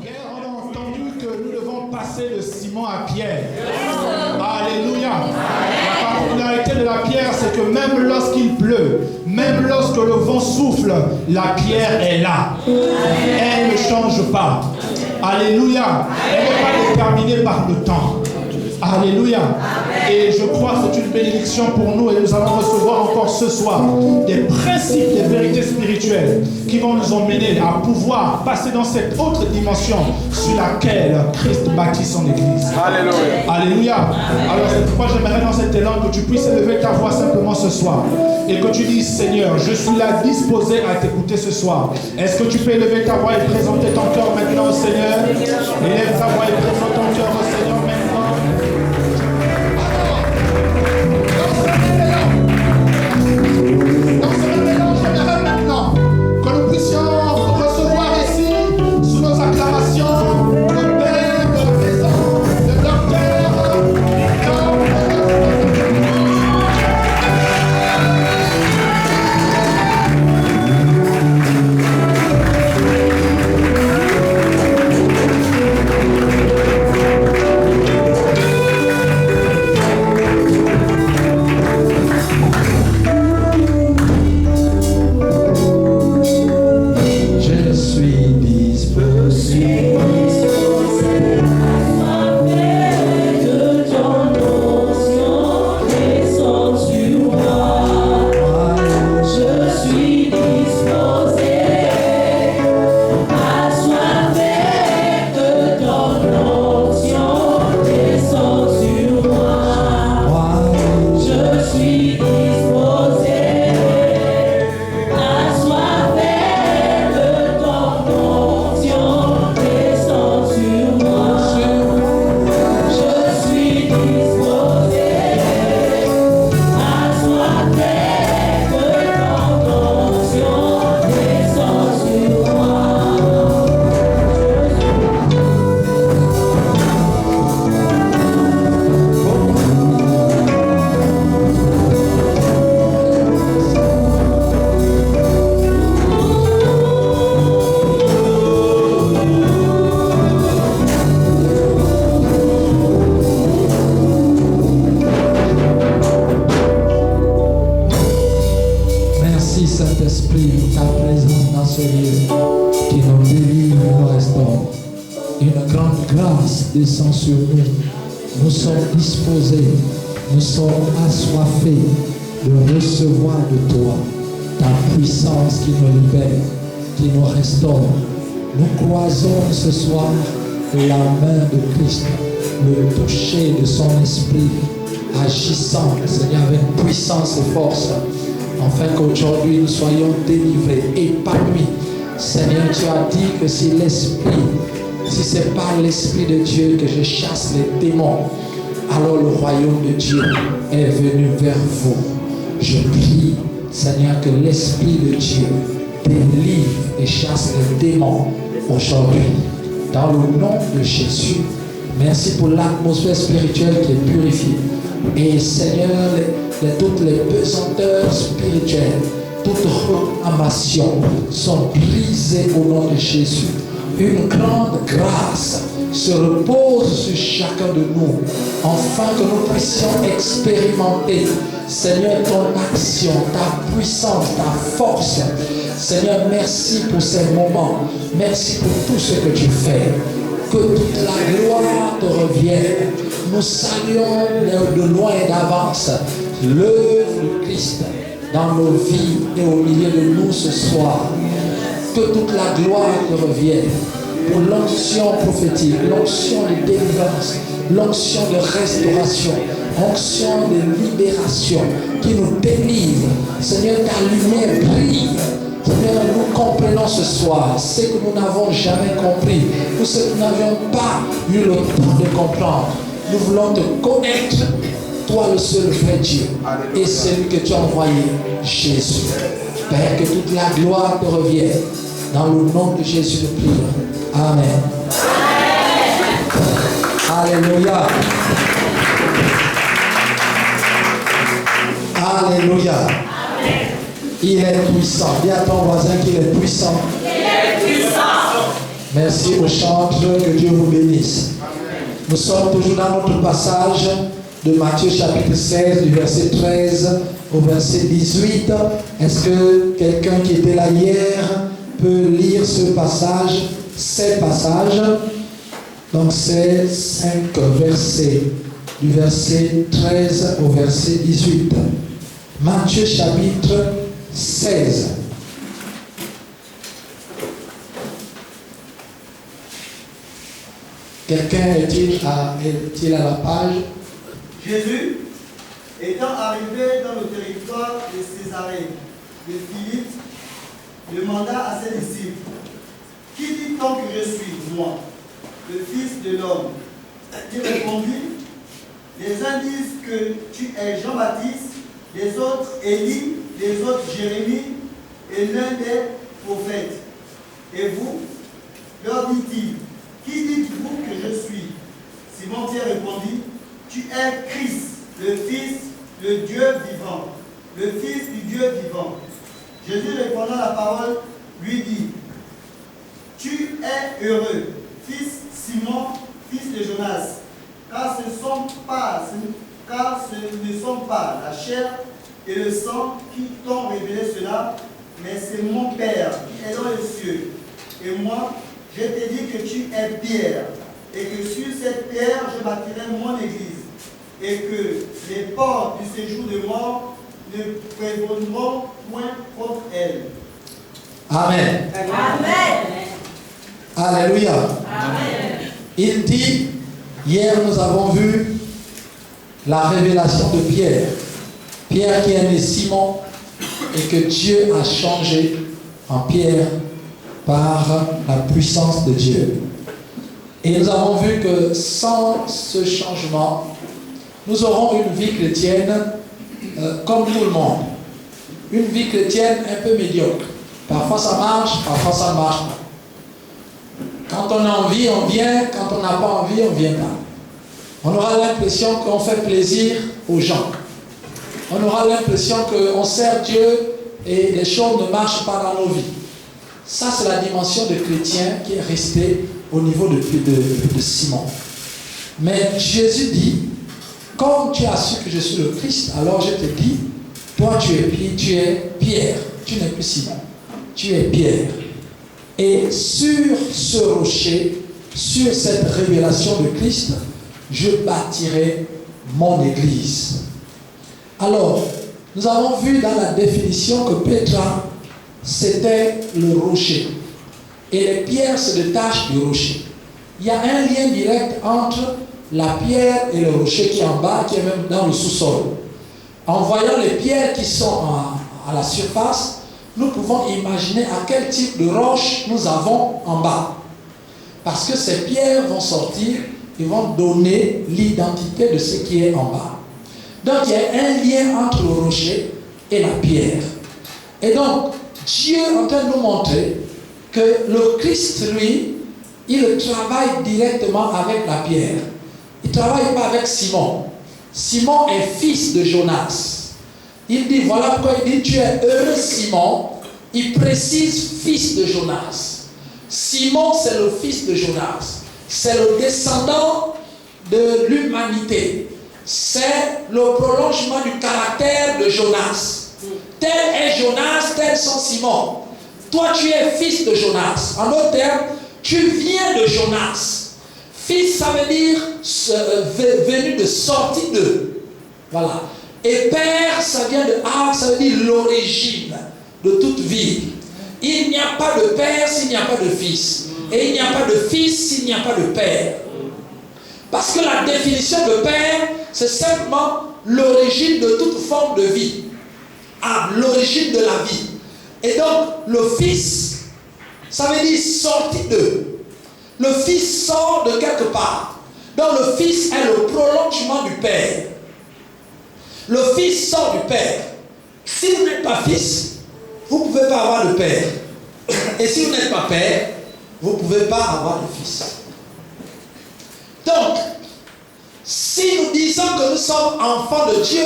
on a entendu que nous devons passer de ciment à pierre. Alléluia. La particularité de la pierre, c'est que même lorsqu'il pleut, même lorsque le vent souffle, la pierre est là. Elle ne change pas. Alléluia. Elle n'est pas déterminée par le temps. Alléluia. Et je crois que c'est une bénédiction pour nous et nous allons recevoir encore ce soir des principes, des vérités spirituelles qui vont nous emmener à pouvoir passer dans cette autre dimension sur laquelle Christ bâtit son Église. Alléluia. Alléluia. Alors c'est pourquoi j'aimerais dans cet élan que tu puisses élever ta voix simplement ce soir et que tu dises: Seigneur, je suis là disposé à t'écouter ce soir. Est-ce que tu peux élever ta voix et présenter ton cœur maintenant au Seigneur? Élève ta voix et présente ton cœur au Seigneur maintenant. Descend sur nous. Nous sommes disposés, nous sommes assoiffés de recevoir de toi ta puissance qui nous libère, qui nous restaure. Nous croisons ce soir la main de Christ, le toucher de son esprit agissant, Seigneur, avec puissance et force, afin qu'aujourd'hui nous soyons délivrés, épanouis. Seigneur, tu as dit que si c'est par l'Esprit de Dieu que je chasse les démons, alors le royaume de Dieu est venu vers vous. Je prie, Seigneur, que l'Esprit de Dieu délivre et chasse les démons aujourd'hui. Dans le nom de Jésus, merci pour l'atmosphère spirituelle qui est purifiée. Et Seigneur, toutes les pesanteurs spirituelles, toutes réclamations sont brisées au nom de Jésus. Une grande grâce se repose sur chacun de nous, afin que nous puissions expérimenter, Seigneur, ton action, ta puissance, ta force. Seigneur, merci pour ces moments. Merci pour tout ce que tu fais. Que toute la gloire te revienne. Nous saluons de loin et d'avance l'œuvre de Christ dans nos vies et au milieu de nous ce soir. Que toute la gloire te revienne pour l'onction prophétique, l'onction de délivrance, l'onction de restauration, l'onction de libération qui nous délivre. Seigneur, ta lumière brille. Seigneur, nous comprenons ce soir ce que nous n'avons jamais compris, ou ce que nous n'avions pas eu le temps de comprendre. Nous voulons te connaître, toi le seul vrai Dieu, et celui que tu as envoyé, Jésus. Père, que toute la gloire te revienne. Dans le nom de Jésus, de prière. Amen. Alléluia. Alléluia. Il est puissant. Dis à ton voisin qu'il est puissant. Il est puissant. Merci aux chantres, que Dieu vous bénisse. Nous sommes toujours dans notre passage de Matthieu chapitre 16, du verset 13 au verset 18. Est-ce que quelqu'un qui était là hier peut lire ce passage, ces passages? Donc c'est 5 versets, du verset 13 au verset 18. Matthieu chapitre 16. Quelqu'un est-il à la page? Jésus, étant arrivé dans le territoire de Césarée de Philippe, demanda à ses disciples: Qui dit-on que je suis, moi, le Fils de l'homme? Il répondit: Les uns disent que tu es Jean-Baptiste, les autres Élie, les autres Jérémie et l'un des prophètes. Et vous, leur dit-il, qui dites-vous que je suis? Simon-Pierre répondit: Tu es Christ, le Fils de Dieu vivant, le Fils du Dieu vivant. Jésus répondant la parole, lui dit: Tu es heureux, fils Simon, fils de Jonas, car ce ne sont pas la chair et le sang qui t'ont révélé cela, mais c'est mon Père qui est dans les cieux. Et moi, je t'ai dit que tu es Pierre, et que sur cette pierre je bâtirai mon église, et que les portes du séjour de mort ne prévaudront point contre elle. Amen. Amen. Alléluia. Amen. Il dit, hier nous avons vu la révélation de Pierre. Pierre qui est né Simon et que Dieu a changé en Pierre par la puissance de Dieu. Et nous avons vu que sans ce changement, nous aurons une vie chrétienne comme tout le monde. Une vie chrétienne un peu médiocre. Parfois ça marche, parfois ça ne marche pas. Quand on a envie, on vient. Quand on n'a pas envie, on ne vient pas. On aura l'impression qu'on fait plaisir aux gens. On aura l'impression qu'on sert Dieu et les choses ne marchent pas dans nos vies. Ça, c'est la dimension de chrétien qui est restée au niveau de Simon. Mais Jésus dit, comme tu as su que je suis le Christ, alors je te dis, toi tu es Pierre, tu n'es plus Simon, tu es Pierre. Et sur ce rocher, sur cette révélation de Christ, je bâtirai mon église. Alors, nous avons vu dans la définition que Pétra, c'était le rocher. Et les pierres se détachent du rocher. Il y a un lien direct entre la pierre et le rocher qui est en bas, qui est même dans le sous-sol. En voyant les pierres qui sont à la surface, nous pouvons imaginer à quel type de roche nous avons en bas. Parce que ces pierres vont sortir et vont donner l'identité de ce qui est en bas. Donc il y a un lien entre le rocher et la pierre. Et donc, Dieu est en train de nous montrer que le Christ, lui, il travaille directement avec la pierre. Il ne travaille pas avec Simon. Simon est fils de Jonas. Il dit, voilà pourquoi il dit, tu es heureux Simon. Il précise fils de Jonas. Simon, c'est le fils de Jonas. C'est le descendant de l'humanité. C'est le prolongement du caractère de Jonas. Tel est Jonas, tel sont Simon. Toi, tu es fils de Jonas. En d'autres termes, tu viens de Jonas. Fils, ça veut dire venu de sortie de. Voilà. Et père, ça vient de Av, ça veut dire l'origine de toute vie. Il n'y a pas de père s'il n'y a pas de fils. Et il n'y a pas de fils s'il n'y a pas de père. Parce que la définition de père, c'est simplement l'origine de toute forme de vie. L'origine de la vie. Et donc, le fils, ça veut dire sorti de. Le fils sort de quelque part. Donc, le fils est le prolongement du père. Le fils sort du père. Si vous n'êtes pas fils, vous ne pouvez pas avoir de père. Et si vous n'êtes pas père, vous ne pouvez pas avoir de fils. Donc, si nous disons que nous sommes enfants de Dieu,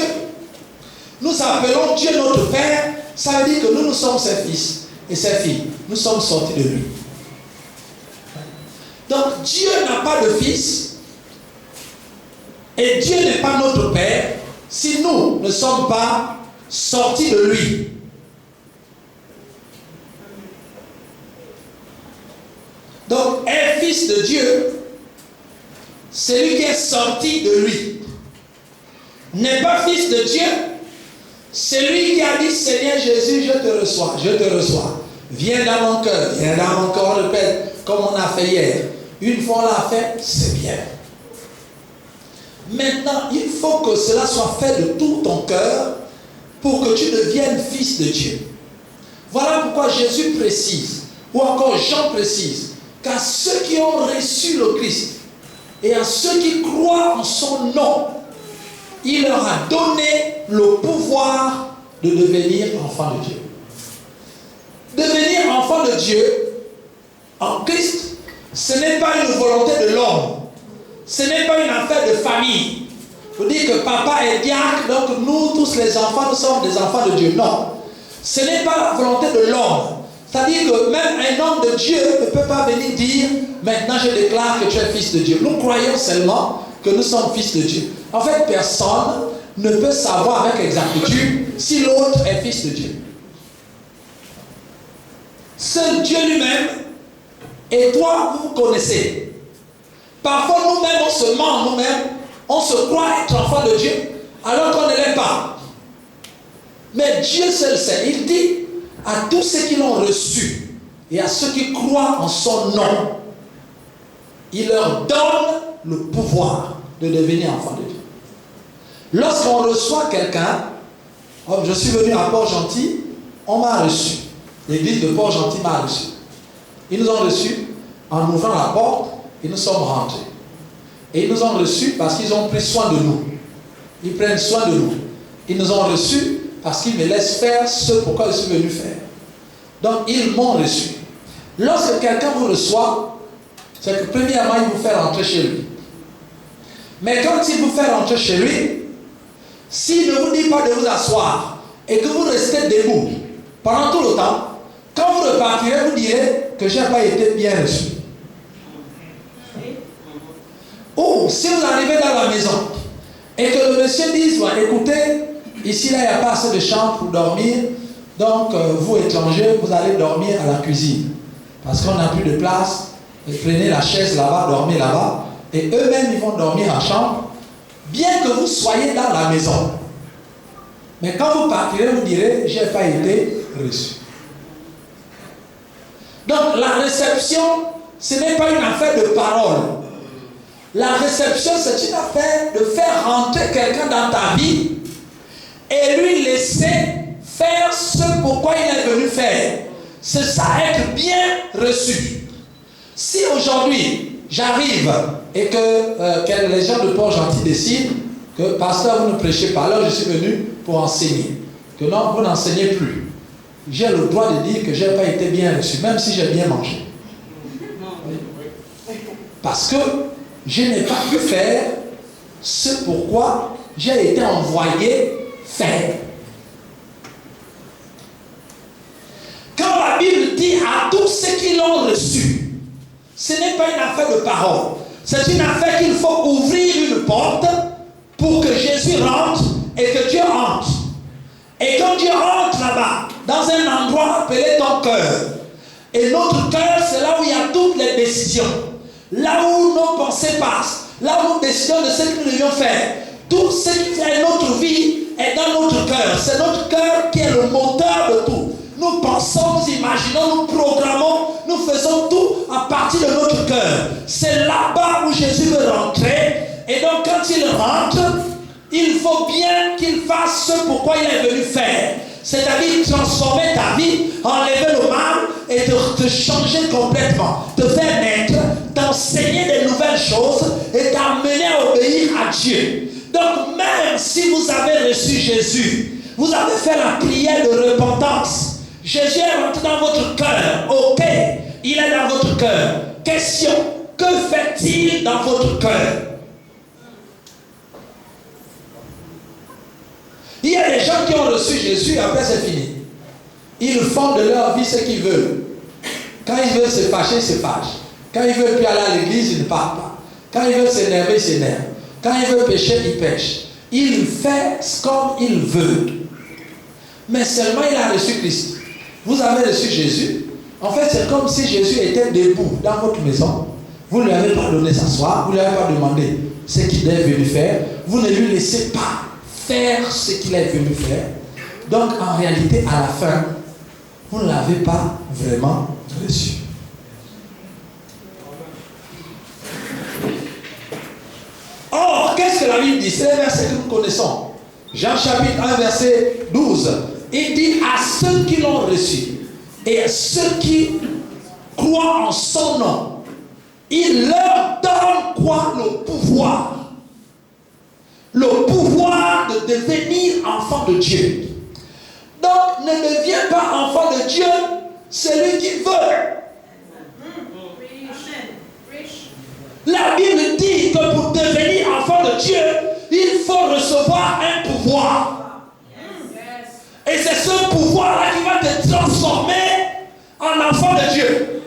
nous appelons Dieu notre Père, ça veut dire que nous sommes ses fils et ses filles. Nous sommes sortis de lui. Donc Dieu n'a pas de fils et Dieu n'est pas notre Père si nous ne sommes pas sortis de lui. Donc un fils de Dieu, c'est lui qui est sorti de lui. N'est pas fils de Dieu, c'est lui qui a dit Seigneur Jésus, je te reçois, je te reçois. Viens dans mon cœur, viens dans mon corps, répète, comme on a fait hier. Une fois on l'a fait, c'est bien. Maintenant, il faut que cela soit fait de tout ton cœur pour que tu deviennes fils de Dieu. Voilà pourquoi Jésus précise, ou encore Jean précise, qu'à ceux qui ont reçu le Christ et à ceux qui croient en son nom, il leur a donné le pouvoir de devenir enfants de Dieu. Devenir enfant de Dieu en Christ, ce n'est pas une volonté de l'homme. Ce n'est pas une affaire de famille. Vous dites que papa est diacre, donc nous tous les enfants, nous sommes des enfants de Dieu. Non. Ce n'est pas la volonté de l'homme. C'est-à-dire que même un homme de Dieu ne peut pas venir dire maintenant je déclare que tu es fils de Dieu. Nous croyons seulement que nous sommes fils de Dieu. En fait, personne ne peut savoir avec exactitude si l'autre est fils de Dieu. Seul Dieu lui-même et toi, vous vous connaissez. Parfois, nous-mêmes, on se ment nous-mêmes, on se croit être enfant de Dieu, alors qu'on ne l'est pas. Mais Dieu seul sait. Il dit à tous ceux qui l'ont reçu et à ceux qui croient en son nom, il leur donne le pouvoir de devenir enfant de Dieu. Lorsqu'on reçoit quelqu'un, oh, je suis venu à Port-Gentil, on m'a reçu. L'église de Port-Gentil m'a reçu. Ils nous ont reçus en ouvrant la porte et nous sommes rentrés. Et ils nous ont reçus parce qu'ils ont pris soin de nous. Ils prennent soin de nous. Ils nous ont reçus parce qu'ils me laissent faire ce pourquoi je suis venu faire. Donc ils m'ont reçu. Lorsque quelqu'un vous reçoit, c'est que premièrement il vous fait rentrer chez lui. Mais quand il vous fait rentrer chez lui, s'il ne vous dit pas de vous asseoir et que vous restez debout pendant tout le temps, quand vous repartirez, vous direz que je n'ai pas été bien reçu. Ou si vous arrivez dans la maison et que le monsieur dise, écoutez, ici là il n'y a pas assez de chambre pour dormir, donc vous étrangers, vous allez dormir à la cuisine. Parce qu'on n'a plus de place, prenez la chaise là-bas, dormez là-bas, et eux-mêmes ils vont dormir en chambre, bien que vous soyez dans la maison. Mais quand vous partirez, vous direz, je n'ai pas été reçu. Donc la réception, ce n'est pas une affaire de parole. La réception, c'est une affaire de faire rentrer quelqu'un dans ta vie et lui laisser faire ce pourquoi il est venu faire. C'est ça, être bien reçu. Si aujourd'hui, j'arrive et que les gens de Port-Gentil décident que pasteur, vous ne prêchez pas, alors je suis venu pour enseigner. Que non, vous n'enseignez plus. J'ai le droit de dire que je n'ai pas été bien reçu, même si j'ai bien mangé. Parce que je n'ai pas pu faire ce pourquoi j'ai été envoyé faire. Quand la Bible dit à tous ceux qui l'ont reçu, ce n'est pas une affaire de parole. C'est une affaire qu'il faut ouvrir une porte pour que Jésus rentre et que Dieu entre. Et quand Dieu rentre là-bas, dans un endroit appelé ton cœur, et notre cœur, c'est là où il y a toutes les décisions. Là où nos pensées passent, là où nous décidons de ce que nous devions faire. Tout ce qui fait notre vie est dans notre cœur. C'est notre cœur qui est le moteur de tout. Nous pensons, nous imaginons, nous programmons, nous faisons tout à partir de notre cœur. C'est là-bas où Jésus veut rentrer. Et donc quand il rentre, il faut bien qu'il fasse ce pourquoi il est venu faire. C'est-à-dire transformer ta vie, enlever le mal et te changer complètement. Te faire naître, t'enseigner des nouvelles choses et t'amener à obéir à Dieu. Donc même si vous avez reçu Jésus, vous avez fait la prière de repentance. Jésus est rentré dans votre cœur. Ok, il est dans votre cœur. Question, que fait-il dans votre cœur? Il y a des gens qui ont reçu Jésus et après c'est fini. Ils font de leur vie ce qu'ils veulent. Quand ils veulent se fâcher, ils se fâchent. Quand il veut plus aller à l'église, il ne part pas. Quand il veut s'énerver, il s'énerve. Quand il veut pécher, il pêche. Il fait comme il veut. Mais seulement il a reçu Christ. Vous avez reçu Jésus. En fait, c'est comme si Jésus était debout dans votre maison. Vous ne lui avez pas donné s'asseoir. Vous ne lui avez pas demandé ce qu'il est venu faire. Vous ne lui laissez pas faire ce qu'il est venu faire. Donc, en réalité, à la fin, vous ne l'avez pas vraiment reçu. Or, qu'est-ce que la Bible dit? C'est le verset que nous connaissons. Jean chapitre 1, verset 12. Il dit à ceux qui l'ont reçu et à ceux qui croient en son nom, il leur donne quoi? Le pouvoir. Le pouvoir de devenir enfant de Dieu. Donc, ne deviens pas enfant de Dieu celui qui veut. La Bible dit que pour devenir enfant de Dieu, il faut recevoir un pouvoir. Et c'est ce pouvoir-là qui va te transformer en enfant de Dieu.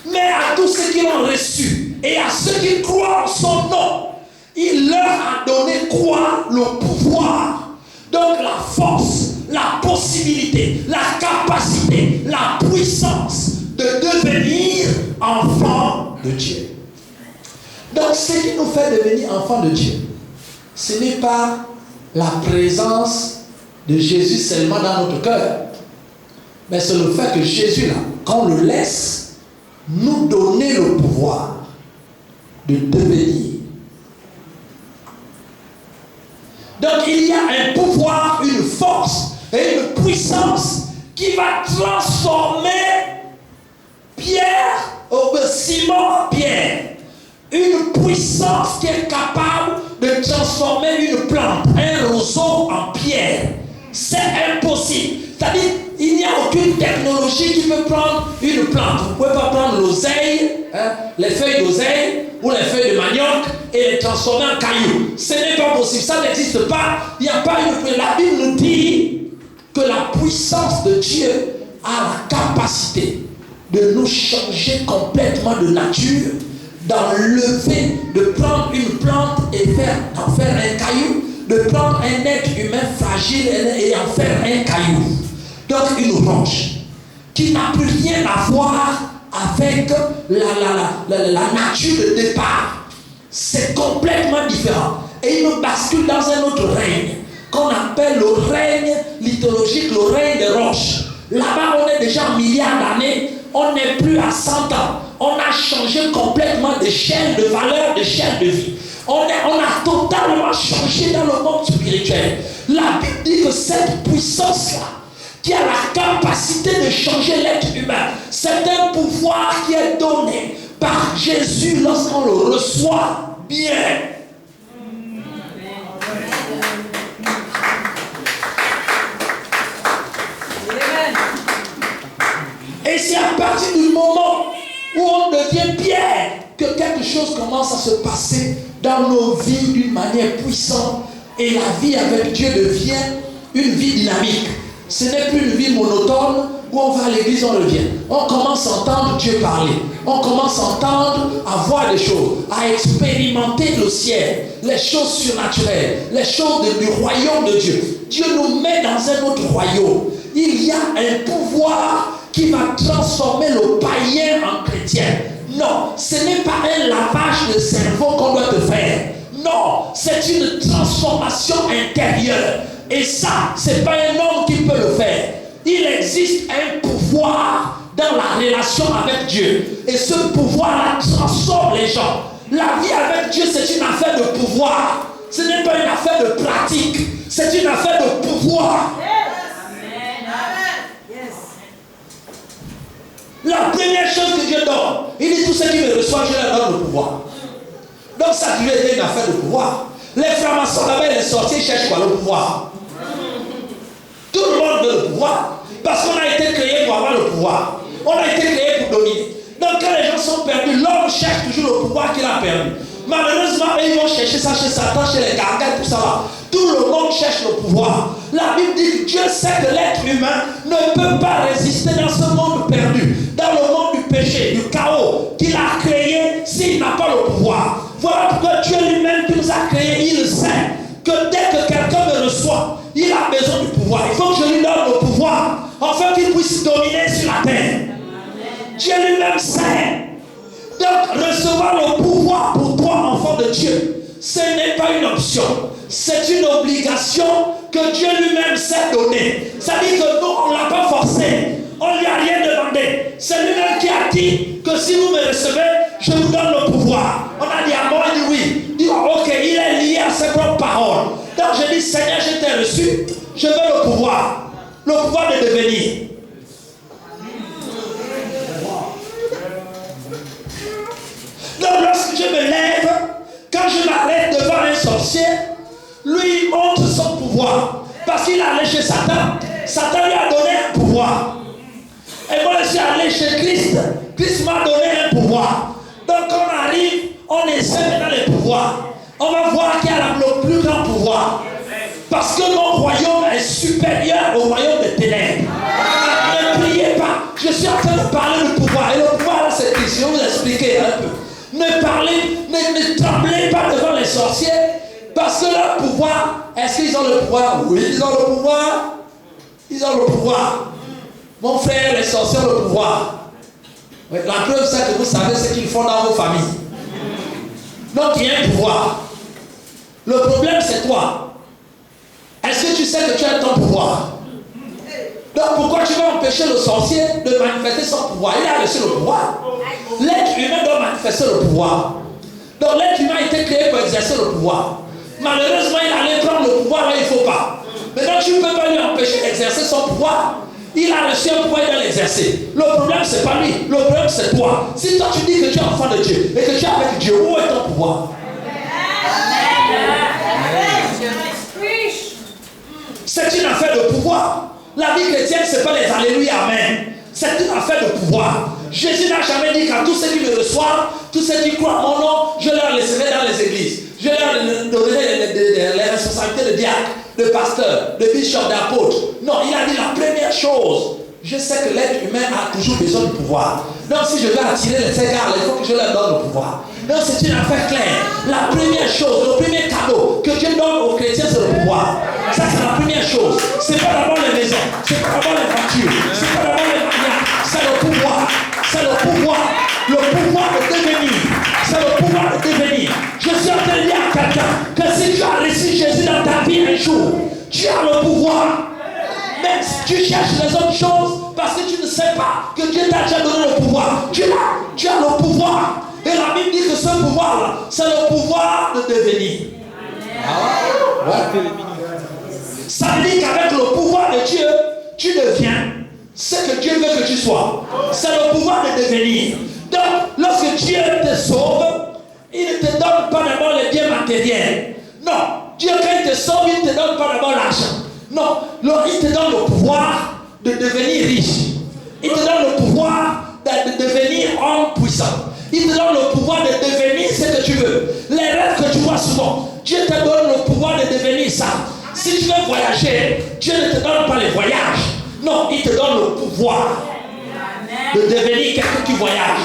Mais à tous ceux qui l'ont reçu et à ceux qui croient en son nom, il leur a donné quoi? Le pouvoir. Donc la force, la possibilité, la capacité, la puissance de devenir enfant de Dieu. Donc ce qui nous fait devenir enfant de Dieu, ce n'est pas la présence de Jésus seulement dans notre cœur, mais c'est le fait que Jésus, là, qu'on le laisse nous donner le pouvoir de devenir. Donc il y a un pouvoir, une force et une puissance qui va transformer Simon en Pierre. Une puissance qui est capable de transformer une plante, un roseau en pierre. C'est impossible. C'est-à-dire, il n'y a aucune technologie qui peut prendre une plante. Vous ne pouvez pas prendre l'oseille, les feuilles d'oseille ou les feuilles de manioc et les transformer en cailloux. Ce n'est pas possible. Ça n'existe pas. Il n'y a pas une... La Bible nous dit que la puissance de Dieu a la capacité de nous changer complètement de nature, d'enlever, de prendre une plante et d'en faire un caillou, de prendre un être humain fragile et en faire un caillou. Donc une roche qui n'a plus rien à voir avec la nature de départ. C'est complètement différent. Et il nous bascule dans un autre règne qu'on appelle le règne liturgique, le règne des roches. Là-bas, on est déjà en milliards d'années, on n'est plus à 100 ans. On a changé complètement d'échelle de valeur, d'échelle de vie. On a totalement changé dans le monde spirituel. La Bible dit que cette puissance-là, qui a la capacité de changer l'être humain, c'est un pouvoir qui est donné par Jésus lorsqu'on le reçoit bien. Et c'est à partir du moment où on devient Pierre que quelque chose commence à se passer dans nos vies d'une manière puissante et la vie avec Dieu devient une vie dynamique. Ce n'est plus une vie monotone où on va à l'église, on revient. On commence à entendre Dieu parler. On commence à entendre, à voir des choses, à expérimenter le ciel, les choses surnaturelles, les choses du royaume de Dieu. Dieu nous met dans un autre royaume. Il y a un pouvoir qui va transformer le païen en chrétien. Non, ce n'est pas un lavage de cerveau qu'on doit te faire. Non, c'est une transformation intérieure. Et ça, ce n'est pas un homme qui peut le faire. Il existe un pouvoir dans la relation avec Dieu. Et ce pouvoir-là transforme les gens. La vie avec Dieu, c'est une affaire de pouvoir. Ce n'est pas une affaire de pratique. C'est une affaire de pouvoir. La première chose que Dieu donne, il dit: tous ceux qui me reçoivent, je leur donne le pouvoir. Donc ça a toujours été une affaire de pouvoir. Les francs-maçons là-bas, les sorciers cherchent quoi? Le pouvoir. Tout le monde veut le pouvoir. Parce qu'on a été créé pour avoir le pouvoir. On a été créé pour dominer. Donc quand les gens sont perdus, l'homme cherche toujours le pouvoir qu'il a perdu. Malheureusement, ils vont chercher ça chez Satan, chez les gargares, tout ça là. Tout le monde cherche le pouvoir. La Bible dit que Dieu sait que l'être humain ne peut pas résister dans ce monde perdu, dans le monde du péché, du chaos qu'il a créé s'il n'a pas le pouvoir. Voilà pourquoi Dieu lui-même qui nous a créés, il sait que dès que quelqu'un me reçoit, il a besoin du pouvoir. Il faut que je lui donne le pouvoir afin qu'il puisse dominer sur la terre. Dieu lui-même sait. Donc, recevoir le pouvoir pour toi, enfant de Dieu, ce n'est pas une option. C'est une obligation que Dieu lui-même sait donner. Ça dit que nous, on ne l'a pas forcé. On ne lui a rien demandé. C'est lui-même qui a dit que si vous me recevez, je vous donne le pouvoir. On a dit à moi, il dit oui. Il dit ok, il est lié à ses propres paroles. Donc je dis, Seigneur, je t'ai reçu. Je veux le pouvoir. Le pouvoir de devenir. Donc lorsque je me lève, quand je m'arrête devant un sorcier, lui il montre son pouvoir. Parce qu'il est allé chez Satan. Satan lui a donné un pouvoir. Et moi je suis allé chez Christ. Christ m'a donné un pouvoir. Donc quand on arrive, on essaie maintenant les pouvoirs. On va voir qui a le plus grand pouvoir. Parce que mon royaume est supérieur au royaume des ténèbres. Ne priez pas. Je suis en train de parler du pouvoir. Et le pouvoir là c'est Christ. Je vais vous expliquer un peu. Ne tremblez pas devant les sorciers. Parce que leur pouvoir, est-ce qu'ils ont le pouvoir? Oui, ils ont le pouvoir. Ils ont le pouvoir. Mon frère, les sorciers ont le pouvoir. La preuve, c'est que vous savez ce qu'ils font dans vos familles. Donc, il y a un pouvoir. Le problème, c'est toi. Est-ce que tu sais que tu as ton pouvoir? Donc, pourquoi tu vas empêcher le sorcier de manifester son pouvoir? Il a reçu le pouvoir. L'être humain doit manifester le pouvoir. Donc, l'être humain a été créé pour exercer le pouvoir. Malheureusement, il allait prendre le pouvoir là, il ne faut pas. Maintenant, tu ne peux pas lui empêcher d'exercer son pouvoir. Il a reçu un pouvoir, il doit l'exercer. Le problème, ce n'est pas lui. Le problème, c'est toi. Si toi, tu dis que tu es enfant de Dieu et que tu es avec Dieu, où est ton pouvoir? C'est une affaire de pouvoir. La vie chrétienne, ce n'est pas les alléluia, amen. C'est une affaire de pouvoir. Jésus n'a jamais dit qu'à tous ceux qui me reçoivent, tous ceux qui croient en mon nom, je leur laisserai dans les églises. Je leur donnerai les responsabilités de diacre, de pasteur, de bishop, d'apôtre. Non, il a dit la première chose. Je sais que l'être humain a toujours besoin du pouvoir. Donc si je veux attirer les égards, il faut que je leur donne le pouvoir. Donc c'est une affaire claire. La première chose, le premier cadeau que Dieu donne aux chrétiens, c'est le pouvoir. Ça c'est la première chose. C'est pas d'abord les maisons, c'est pas d'abord les voitures, c'est pas d'abord les mariages, c'est le pouvoir. C'est le pouvoir. Le pouvoir de devenir. C'est le pouvoir de devenir. Je suis en train de dire à quelqu'un que si tu as reçu Jésus dans ta vie un jour, tu as le pouvoir. Même si tu cherches les autres choses parce que tu ne sais pas que Dieu t'a déjà donné le pouvoir. Tu as le pouvoir. Et la Bible dit que ce pouvoir-là, c'est le pouvoir de devenir. Ça veut dire qu'avec le pouvoir de Dieu, tu deviens ce que Dieu veut que tu sois. C'est le pouvoir de devenir. Donc, lorsque Dieu te sauve, il ne te donne pas d'abord les biens matériels. Non. Dieu, quand il te sauve, il ne te donne pas d'abord l'argent. Non. Il te donne le pouvoir de devenir riche. Il te donne le pouvoir de devenir homme puissant. Il te donne le pouvoir de devenir ce que tu veux. Les rêves que tu vois souvent, Dieu te donne le pouvoir de devenir ça. Si tu veux voyager, Dieu ne te donne pas les voyages. Non, il te donne le pouvoir de devenir quelqu'un qui voyage.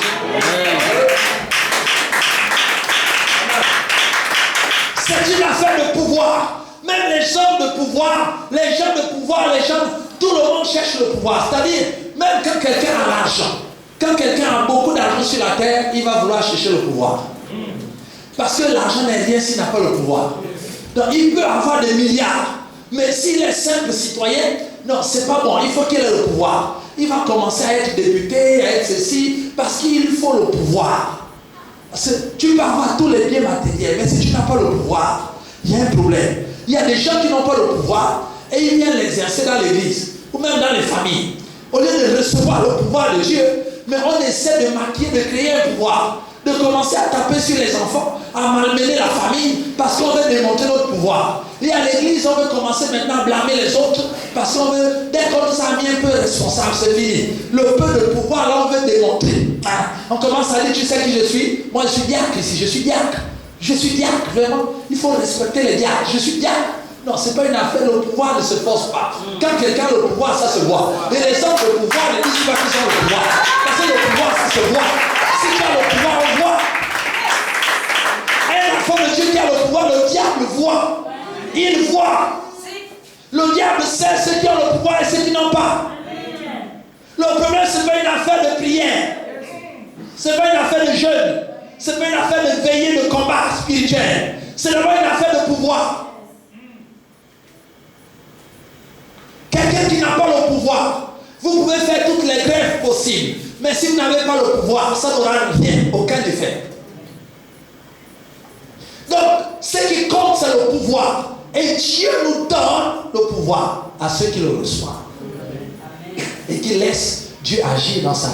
C'est une affaire de pouvoir. Même les hommes de pouvoir, tout le monde cherche le pouvoir. C'est-à-dire, même quand quelqu'un a l'argent, quand quelqu'un a beaucoup d'argent sur la terre, il va vouloir chercher le pouvoir. Parce que l'argent n'est rien s'il n'a pas le pouvoir. Donc il peut avoir des milliards, mais s'il est simple citoyen, non, c'est pas bon, il faut qu'il ait le pouvoir. Il va commencer à être député, à être ceci, parce qu'il faut le pouvoir. Tu peux avoir tous les biens matériels, mais si tu n'as pas le pouvoir, il y a un problème. Il y a des gens qui n'ont pas le pouvoir et ils viennent l'exercer dans l'église ou même dans les familles. Au lieu de recevoir le pouvoir de Dieu, mais on essaie de maquiller, de créer un pouvoir, de commencer à taper sur les enfants, à malmener la famille parce qu'on veut démontrer notre pouvoir. Et à l'église, on veut commencer maintenant à blâmer les autres parce qu'on veut, dès qu'on nous a mis un peu responsable, c'est fini. Le peu de pouvoir, là, on veut démontrer. On commence à dire, tu sais qui je suis? Moi, je suis diacre ici, je suis diacre. Je suis diacre, vraiment. Il faut respecter les diacres. Je suis diacre. Non, ce n'est pas une affaire. Le pouvoir ne se force pas. Quand quelqu'un a le pouvoir, ça se voit. Et les hommes de pouvoir ne disent pas qu'ils ont le pouvoir. Parce que le pouvoir, ça se voit. Si tu as le pouvoir, on voit. Un enfant de Dieu qui a le pouvoir, le diable voit. Il voit. Le diable sait ceux qui ont le pouvoir et ceux qui n'ont pas. Le problème, ce n'est pas une affaire de prière. Ce n'est pas une affaire de jeûne. Ce n'est pas une affaire de veiller, de combat spirituel. Ce n'est pas une affaire de pouvoir. Quelqu'un qui n'a pas le pouvoir, vous pouvez faire toutes les grèves possibles. Mais si vous n'avez pas le pouvoir, ça n'aura rien, aucun effet. Donc, ce qui compte, c'est le pouvoir. Et Dieu nous donne le pouvoir à ceux qui le reçoivent. Et qui laissent Dieu agir dans sa vie.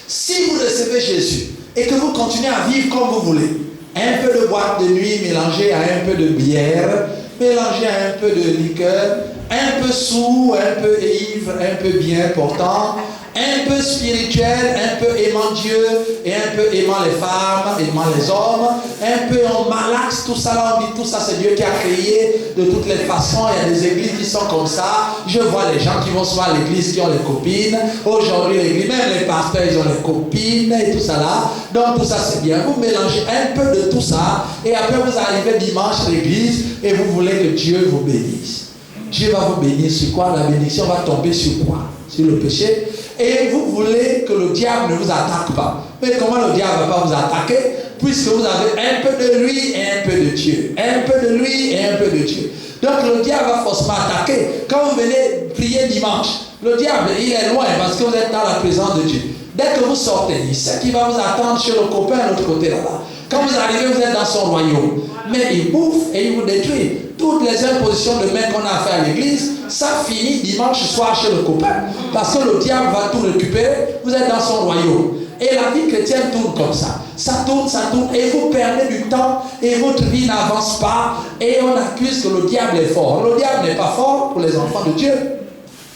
Si vous recevez Jésus et que vous continuez à vivre comme vous voulez, un peu de boîte de nuit mélangée à un peu de bière, mélangé à un peu de liqueur, un peu sourd, un peu ivre, un peu bien portant, un peu spirituel, un peu aimant Dieu et un peu aimant les femmes, aimant les hommes, un peu en malaxe, tout ça là on dit tout ça c'est Dieu qui a créé de toutes les façons. Il y a des églises qui sont comme ça. Je vois les gens qui vont souvent à l'église qui ont les copines. Aujourd'hui l'église, même les pasteurs ils ont les copines et tout ça là. Donc tout ça c'est bien. Vous mélangez un peu de tout ça et après vous arrivez dimanche à l'église et vous voulez que Dieu vous bénisse. Dieu va vous bénir sur quoi? La bénédiction va tomber sur quoi? Sur le péché. Et vous voulez que le diable ne vous attaque pas. Mais comment le diable ne va pas vous attaquer? Puisque vous avez un peu de lui et un peu de Dieu. Un peu de lui et un peu de Dieu. Donc le diable va forcément attaquer. Quand vous venez prier dimanche, le diable il est loin parce que vous êtes dans la présence de Dieu. Dès que vous sortez, il sait qu'il va vous attendre chez le copain à l'autre côté là-bas. Quand vous arrivez, vous êtes dans son royaume. Mais il bouffe et il vous détruit. Toutes les impositions de main qu'on a fait à l'église, ça finit dimanche soir chez le copain. Parce que le diable va tout récupérer. Vous êtes dans son royaume. Et la vie chrétienne tourne comme ça. Ça tourne, et vous perdez du temps, et votre vie n'avance pas, et on accuse que le diable est fort. Le diable n'est pas fort pour les enfants de Dieu.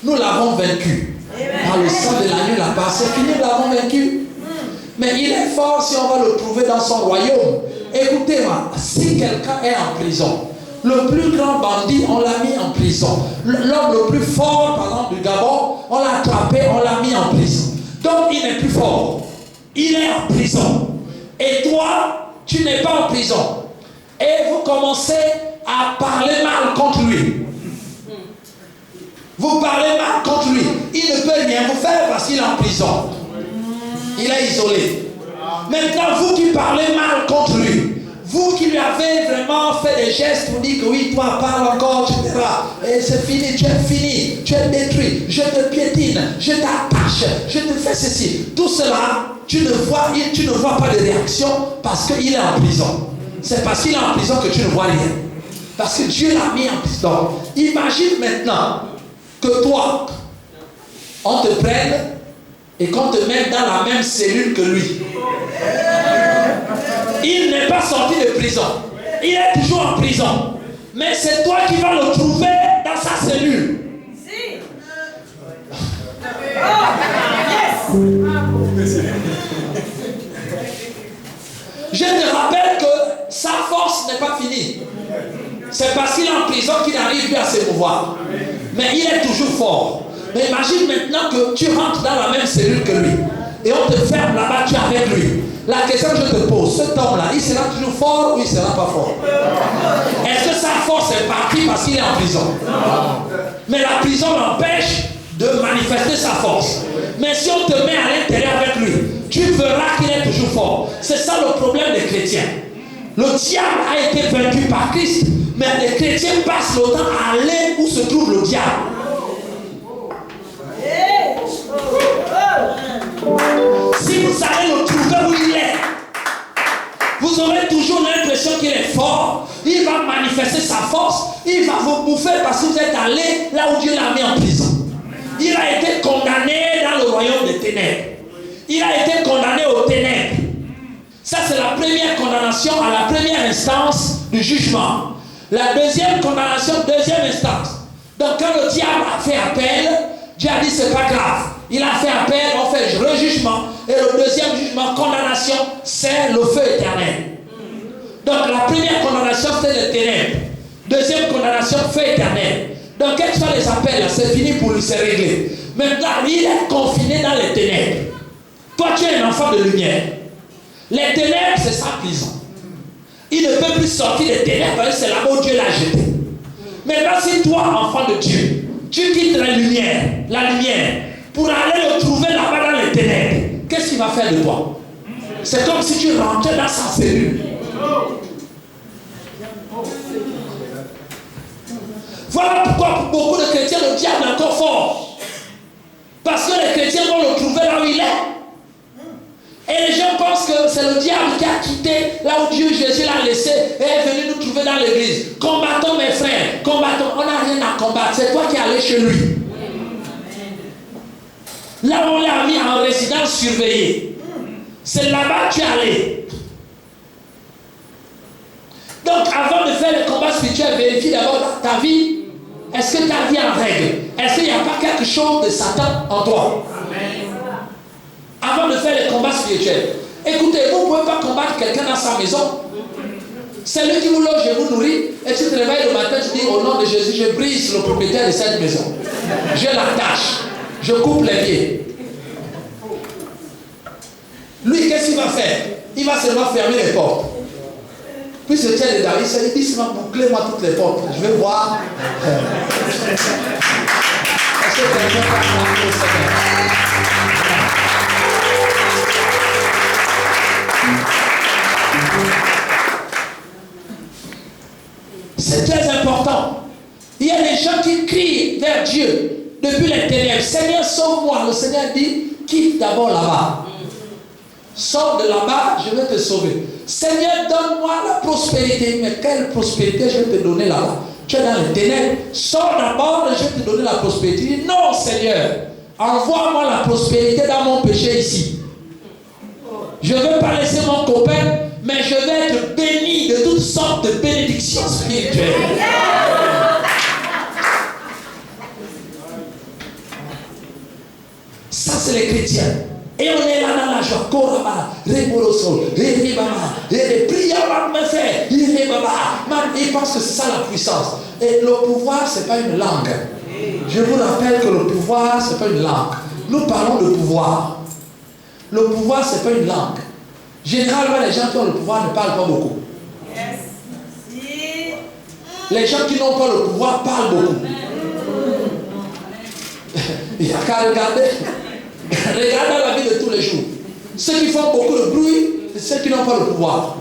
Nous l'avons vaincu. Par le sang de l'agneau, la part, c'est fini, nous l'avons vaincu. Mais il est fort si on va le trouver dans son royaume. Écoutez-moi, si quelqu'un est en prison, le plus grand bandit, on l'a mis en prison. L'homme le plus fort, par exemple, du Gabon, on l'a attrapé, on l'a mis en prison. Donc il n'est plus fort. Il est en prison. Et toi, tu n'es pas en prison. Et vous commencez à parler mal contre lui. Vous parlez mal contre lui. Il ne peut rien vous faire parce qu'il est en prison. Il est isolé. Maintenant, vous qui parlez mal contre lui, vous qui lui avez vraiment fait des gestes pour dire que oui, toi, parle encore, tu verras. Et c'est fini, tu es fini, tu es détruit, je te piétine, je t'attache, je te fais ceci. Tout cela, tu ne vois pas de réaction parce qu'il est en prison. C'est parce qu'il est en prison que tu ne vois rien. Parce que Dieu l'a mis en prison. Imagine maintenant que toi, on te prenne et qu'on te mette dans la même cellule que lui. Il n'est pas sorti de prison. Il est toujours en prison. Mais c'est toi qui vas le trouver dans sa cellule. Je te rappelle que sa force n'est pas finie. C'est parce qu'il est en prison qu'il n'arrive plus à s'émouvoir. Mais il est toujours fort. Mais imagine maintenant que tu rentres dans la même cellule que lui. Et on te ferme là-bas, tu es avec lui. La question que je te pose, cet homme-là, il sera toujours fort ou il ne sera pas fort? Est-ce que sa force est partie parce qu'il est en prison? Mais la prison l'empêche de manifester sa force. Mais si on te met à l'intérieur avec lui, tu verras qu'il est toujours fort. C'est ça le problème des chrétiens. Le diable a été vaincu par Christ, mais les chrétiens passent le temps à aller où se trouve le diable. Si vous allez le trouver où il est, vous aurez toujours l'impression qu'il est fort. Il va manifester sa force. Il va vous bouffer parce que vous êtes allé là où Dieu l'a mis en prison. Il a été condamné dans le royaume des ténèbres. Il a été condamné aux ténèbres. Ça, c'est la première condamnation à la première instance du jugement. La deuxième condamnation, deuxième instance. Donc, quand le diable a fait appel, Dieu a dit c'est pas grave. Il a fait appel, on fait le jugement. Et le deuxième jugement, condamnation, c'est le feu éternel. Donc la première condamnation, c'est les ténèbres. Deuxième condamnation, feu éternel. Donc quels sont les appels? C'est fini pour lui, c'est réglé. Maintenant, il est confiné dans les ténèbres. Toi, tu es un enfant de lumière. Les ténèbres, c'est sa prison. Il ne peut plus sortir des ténèbres, c'est là où Dieu l'a jeté. Maintenant, si toi, enfant de Dieu, tu quittes la lumière, pour aller le trouver là-bas dans les ténèbres, qu'est-ce qu'il va faire de toi? C'est comme si tu rentrais dans sa cellule. Voilà pourquoi pour beaucoup de chrétiens, le diable est encore fort. Parce que les chrétiens vont le trouver là où il est. Et les gens pensent que c'est le diable qui a quitté là où Dieu Jésus l'a laissé et est venu nous trouver dans l'église. Combattons mes frères, combattons. On n'a rien à combattre. C'est toi qui es allé chez lui. Là où on l'a mis en résidence surveillée. C'est là-bas que tu es allé. Donc avant de faire le combat spirituel, vérifie d'abord ta vie. Est-ce que ta vie est en règle? Est-ce qu'il n'y a pas quelque chose de Satan en toi? Avant de faire les combats spirituels. Écoutez, vous ne pouvez pas combattre quelqu'un dans sa maison. C'est lui qui vous loge et vous nourrit. Et tu te réveilles le matin, tu dis au nom de Jésus, je brise le propriétaire de cette maison. Je l'attache. Je coupe les pieds. Lui, qu'est-ce qu'il va faire? Il va seulement fermer les portes. Puis se tient dedans. Il dit seulement bouclez-moi toutes les portes. Je vais voir. Est-ce que quelqu'un va acclamer le Seigneur? C'est très important. Il y a des gens qui crient vers Dieu depuis les ténèbres. Seigneur, sauve-moi. Le Seigneur dit, quitte d'abord là-bas. Sors de là-bas, je vais te sauver. Seigneur, donne-moi la prospérité. Mais quelle prospérité je vais te donner là-bas? Tu es dans les ténèbres. Sors d'abord et je vais te donner la prospérité. Il dit, non, Seigneur, envoie-moi la prospérité dans mon péché ici. Je ne veux pas laisser mon copain, mais je vais être béni de toutes sortes de bénédictions spirituelles. Ça, c'est les chrétiens. Et on est là dans la joie. Koraba, Reboroso, Rebaba, et prions me fait. Ils pensent que c'est ça la puissance. Et le pouvoir, ce n'est pas une langue. Je vous rappelle que le pouvoir, ce n'est pas une langue. Nous parlons de pouvoir. Le pouvoir, ce n'est pas une langue. Généralement, les gens qui ont le pouvoir ne parlent pas beaucoup. Les gens qui n'ont pas le pouvoir parlent beaucoup. Il n'y a qu'à regarder. Regardez la vie de tous les jours. Ceux qui font beaucoup de bruit, c'est ceux qui n'ont pas le pouvoir.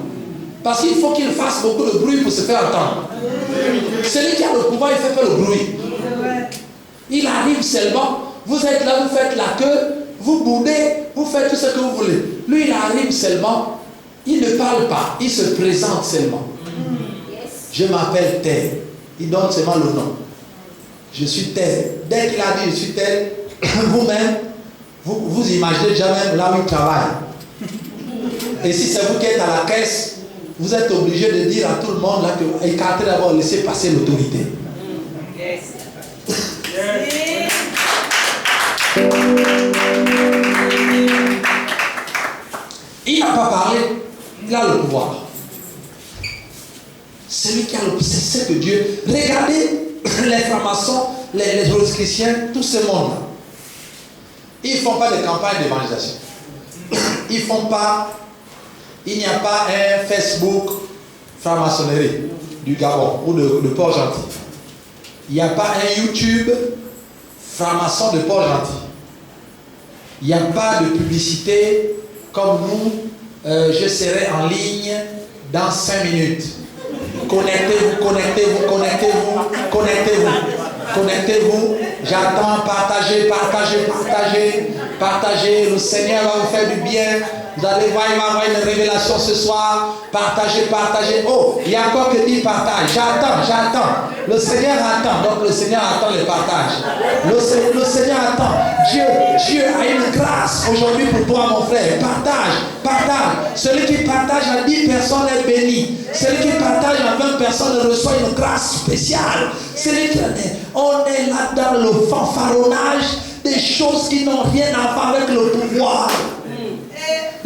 Parce qu'il faut qu'ils fassent beaucoup de bruit pour se faire entendre. Celui qui a le pouvoir, il ne fait pas le bruit. Il arrive seulement, vous êtes là, vous faites la queue, vous boudez, vous faites tout ce que vous voulez. Lui, il arrive seulement, il ne parle pas, il se présente seulement. Je m'appelle tel. Il donne seulement le nom. Je suis tel. Dès qu'il a dit je suis tel, vous-même, vous imaginez déjà même là où il travaille. Et si c'est vous qui êtes à la caisse, vous êtes obligé de dire à tout le monde là que écartez d'abord, laissez passer l'autorité. Il n'a pas parlé, il a le pouvoir. Celui qui a le pouvoir, c'est ce que Dieu. Regardez les francs-maçons, les rose-chrétiens, tout ce monde-là. Ils ne font pas de campagne d'évangélisation. Ils font pas. Il n'y a pas un Facebook franc-maçonnerie du Gabon ou de Port-Gentil. Il n'y a pas un YouTube franc-maçon de Port-Gentil. Il n'y a pas de publicité comme nous. Je serai en ligne dans 5 minutes. Connectez-vous, connectez-vous, connectez-vous, connectez-vous. Connectez-vous, j'attends, partagez, partagez, partagez, partagez, le Seigneur va vous faire du bien, vous allez voir, il va avoir une révélation ce soir, partagez, partagez, oh, il y a encore que dit partage, j'attends, le Seigneur attend, donc le Seigneur attend le partage, le Seigneur attend, Dieu a une grâce aujourd'hui pour toi mon frère, partage, celui qui partage à 10 personnes est béni, celui qui partage à 20 personnes reçoit une grâce spéciale, celui qui on est là dans le fanfaronnage des choses qui n'ont rien à voir avec le pouvoir.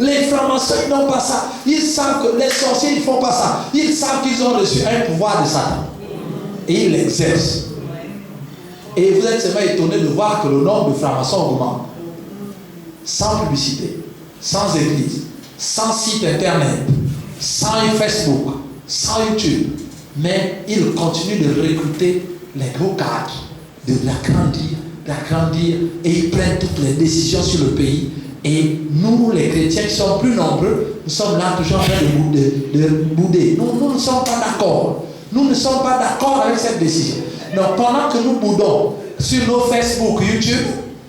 Les francs-maçons, ils n'ont pas ça. Ils savent que les sorciers, ils ne font pas ça. Ils savent qu'ils ont reçu un pouvoir de Satan. Et ils l'exercent. Et vous êtes seulement étonné de voir que le nombre de francs-maçons augmente. Sans publicité, sans église, sans site internet, sans Facebook, sans YouTube. Mais ils continuent de recruter les gros cadres, de l'agrandir, et ils prennent toutes les décisions sur le pays. Et nous, les chrétiens qui sommes plus nombreux, nous sommes là toujours en train de bouder. Nous ne sommes pas d'accord. Nous ne sommes pas d'accord avec cette décision. Donc pendant que nous boudons sur nos Facebook, YouTube,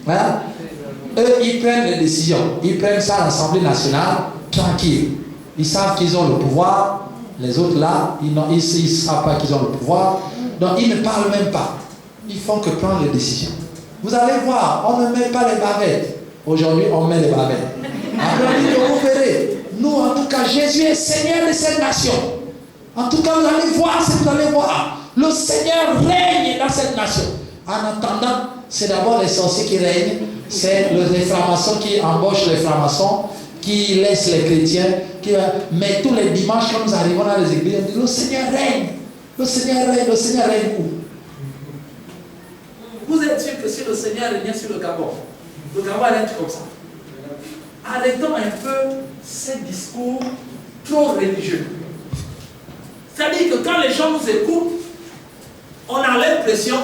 hein, eux, ils prennent les décisions. Ils prennent ça à l'Assemblée nationale, tranquille. Ils savent qu'ils ont le pouvoir. Les autres là, ils ne savent pas qu'ils ont le pouvoir. Donc ils ne parlent même pas. Ils font que prendre les décisions. Vous allez voir, on ne met pas les bavettes. Aujourd'hui, on met les bavettes. Après, on dit, vous verrez. Nous, en tout cas, Jésus est Seigneur de cette nation. En tout cas, vous allez voir ce que vous allez voir. Le Seigneur règne dans cette nation. En attendant, c'est d'abord les sorciers qui règnent. C'est les francs-maçons qui embauchent les francs-maçons, qui laissent les chrétiens. Mais tous les dimanches, quand nous arrivons dans les églises, on dit, le Seigneur règne. Le Seigneur règne. Le Seigneur règne où? Vous êtes sûr que si le Seigneur régnait sur le Gabon règne comme ça? Arrêtons un peu ces discours trop religieux. C'est-à-dire que quand les gens nous écoutent, on a l'impression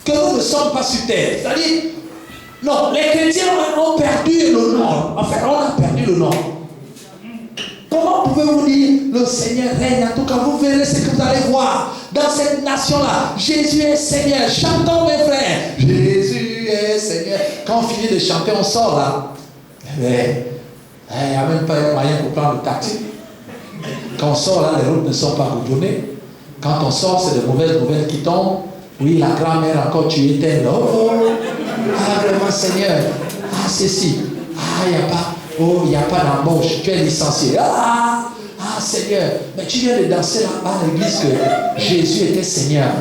que nous ne sommes pas sur terre. C'est-à-dire, non, les chrétiens ont perdu le nord. Enfin, on a perdu le nord. Comment pouvez-vous dire le Seigneur règne? En tout cas, vous verrez ce que vous allez voir dans cette nation-là. Jésus est Seigneur. Chantons, mes frères. Jésus est Seigneur. Quand on finit de chanter, on sort là. Mais il n'y a même pas un moyen pour prendre le taxi. Quand on sort là, les routes ne sont pas goudronnées. Quand on sort, c'est de mauvaises nouvelles qui tombent. Oui, la grand-mère encore, tu étais là. Oh, ah, vraiment, Seigneur. Ah, ceci. Ah, il n'y a pas. Oh, il n'y a pas d'embauche. Tu es licencié. Ah, Seigneur. Mais tu viens de danser là-bas à l'église que Jésus était Seigneur.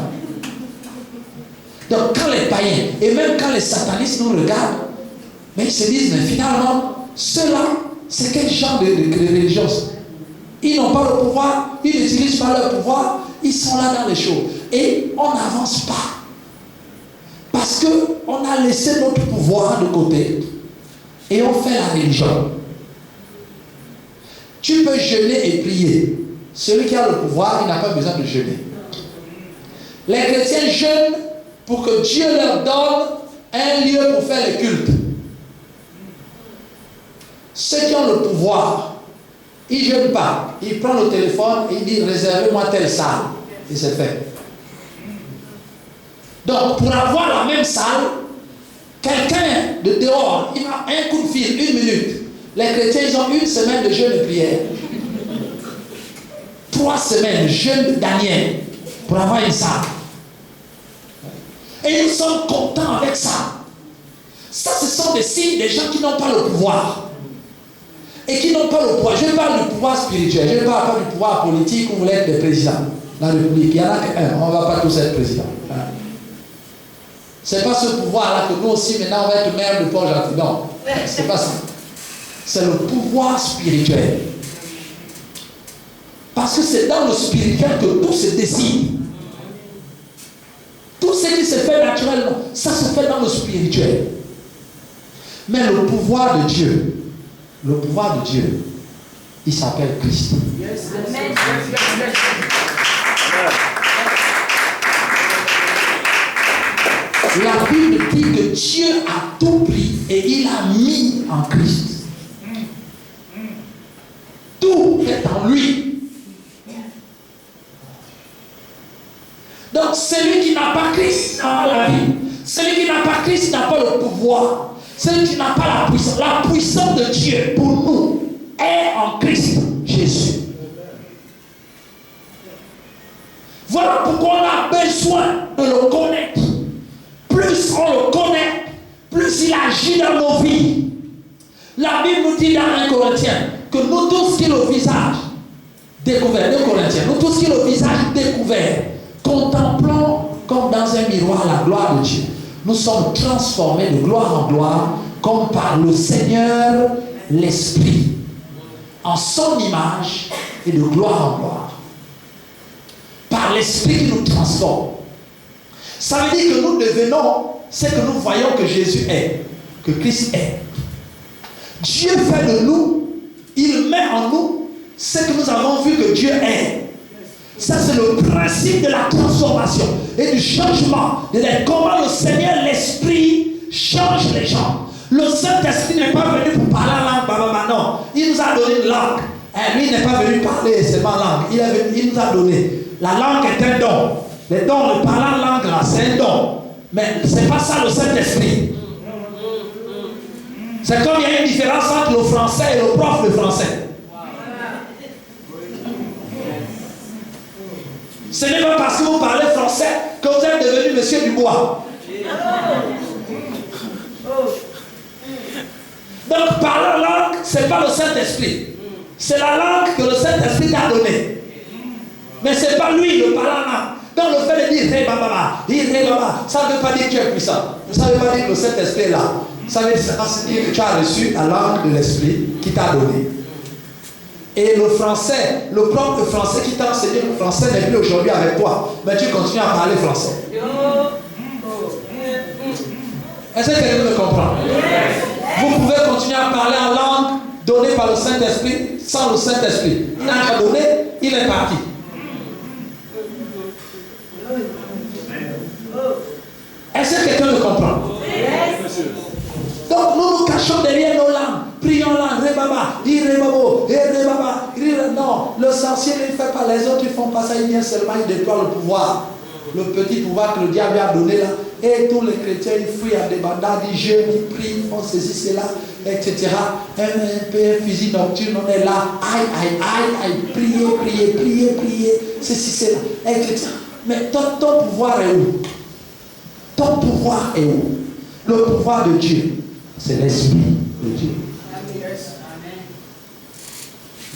Donc, quand les païens, et même quand les satanistes nous regardent, mais ils se disent, mais finalement, ceux-là, c'est quel genre de religion? Ils n'ont pas le pouvoir, ils n'utilisent pas leur pouvoir, ils sont là dans les choses. Et on n'avance pas. Parce qu'on a laissé notre pouvoir de côté et on fait la religion. Tu peux jeûner et prier. Celui qui a le pouvoir, il n'a pas besoin de jeûner. Les chrétiens jeûnent pour que Dieu leur donne un lieu pour faire le culte. Ceux qui ont le pouvoir, ils ne jeûnent pas. Ils prennent le téléphone et ils disent réservez-moi telle salle. Et c'est fait. Donc, pour avoir la même salle, quelqu'un de dehors, il a un coup de fil, 1 minute. Les chrétiens, ils ont 1 semaine de jeûne et prière. 3 semaines, jeûne de Daniel, pour avoir une salle. Et nous sommes contents avec ça. Ça, ce sont des signes des gens qui n'ont pas le pouvoir. Et qui n'ont pas le pouvoir. Je parle du pouvoir spirituel. Je ne parle pas du pouvoir politique où vous êtes des présidents. La République, il n'y en a qu'un. On ne va pas tous être présidents. Ce n'est pas ce pouvoir-là que nous aussi, maintenant, on va être maire de Port-Gentil. Non, ce n'est pas ça. C'est le pouvoir spirituel. Parce que c'est dans le spirituel que tout se décide. Tout ce qui se fait naturellement, ça se fait dans le spirituel. Mais le pouvoir de Dieu, il s'appelle Christ. La Bible dit que Dieu a tout pris et il a mis en Christ. Tout est en lui. Donc celui qui n'a pas Christ n'a pas la vie. Celui qui n'a pas Christ n'a pas le pouvoir. Celui qui n'a pas la puissance. La puissance de Dieu pour nous est en Christ Jésus. Voilà pourquoi on a besoin de le connaître. Plus on le connaît, plus il agit dans nos vies. La Bible nous dit dans 1 Corinthiens que nous tous qui le visage découvert, 2 Corinthiens, nous tous qui le visage découvert, contemplons comme dans un miroir la gloire de Dieu. Nous sommes transformés de gloire en gloire, comme par le Seigneur l'Esprit en son image et de gloire en gloire. Par l'Esprit qui nous transforme. Ça veut dire que nous devenons ce que nous voyons que Jésus est, que Christ est. Dieu fait de nous, il met en nous ce que nous avons vu que Dieu est. Ça, c'est le principe de la transformation et du changement. Comment le Seigneur, l'Esprit, change les gens. Le Saint-Esprit n'est pas venu pour parler en langue, non. Il nous a donné une langue. Lui, il n'est pas venu parler seulement langue. Il nous a donné. La langue est un don. Les dons, le parler en langue, là, c'est un don. Mais ce n'est pas ça le Saint-Esprit. C'est comme il y a une différence entre le français et le prof de français. Ce n'est pas parce que vous parlez français que vous êtes devenu Monsieur Dubois. Donc, parler en langue, ce n'est pas le Saint-Esprit. C'est la langue que le Saint-Esprit t'a donnée. Mais ce n'est pas lui le parler en langue. Donc, le fait de dire Ré Baba, ça ne veut pas dire que tu es puissant. Ça ne veut pas dire que le Saint-Esprit est là. Ça veut dire que tu as reçu la langue de l'Esprit qui t'a donné. Et le français, le prof de français qui t'a enseigné le français n'est plus aujourd'hui avec toi. Mais tu continues à parler français. Est-ce que quelqu'un me comprend? Vous pouvez continuer à parler en langue donnée par le Saint-Esprit sans le Saint-Esprit. Il n'a qu'à donner, il est parti. Est-ce que quelqu'un me comprend? Donc nous nous cachons derrière nos langues. Prions langue, Rebaba, Rebabo, Rebaba, non, le sorcier ne fait pas, les autres ils font pas ça, il vient seulement, il déploie le pouvoir. Le petit pouvoir que le diable a donné là. Et tous les chrétiens, ils fuient à des bandades, ils jeûnent, ils prient, ils font ceci, cela, etc. Un fusil nocturne, on est là, aïe, priez, ceci, cela, etc. Mais ton pouvoir est où? Ton pouvoir est où? Le pouvoir de Dieu, c'est l'Esprit de Dieu.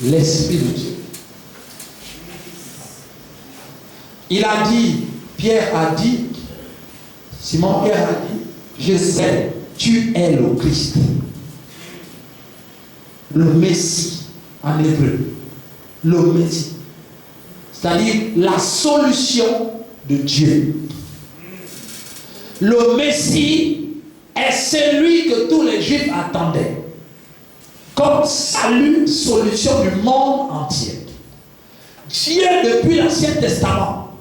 L'Esprit de Dieu. Il a dit, Pierre a dit, Simon Pierre a dit, je sais, tu es le Christ, le Messie en hébreu, le Messie, c'est-à-dire la solution de Dieu. Le Messie est celui que tous les Juifs attendaient comme salut, solution du monde entier. Dieu, depuis l'Ancien Testament,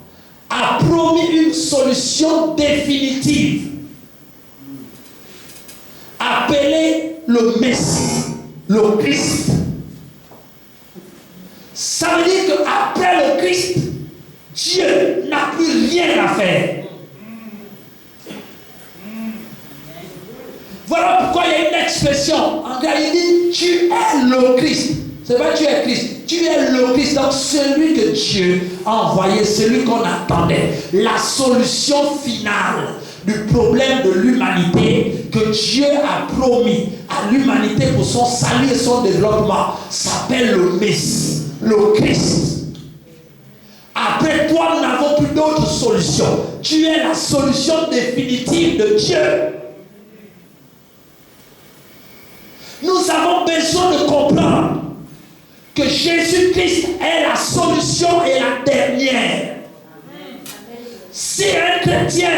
a promis une solution définitive, appelée le Messie, le Christ. Ça veut dire qu'après le Christ, Dieu n'a plus rien à faire. Voilà pourquoi il y a une expression en grec, il dit tu es le Christ. C'est pas tu es Christ, tu es le Christ. Donc celui que Dieu a envoyé, celui qu'on attendait, la solution finale du problème de l'humanité que Dieu a promis à l'humanité pour son salut et son développement, s'appelle le Messie, le Christ. Après toi, nous n'avons plus d'autre solution. Tu es la solution définitive de Dieu. Nous avons besoin de comprendre que Jésus-Christ est la solution et la dernière. Si un chrétien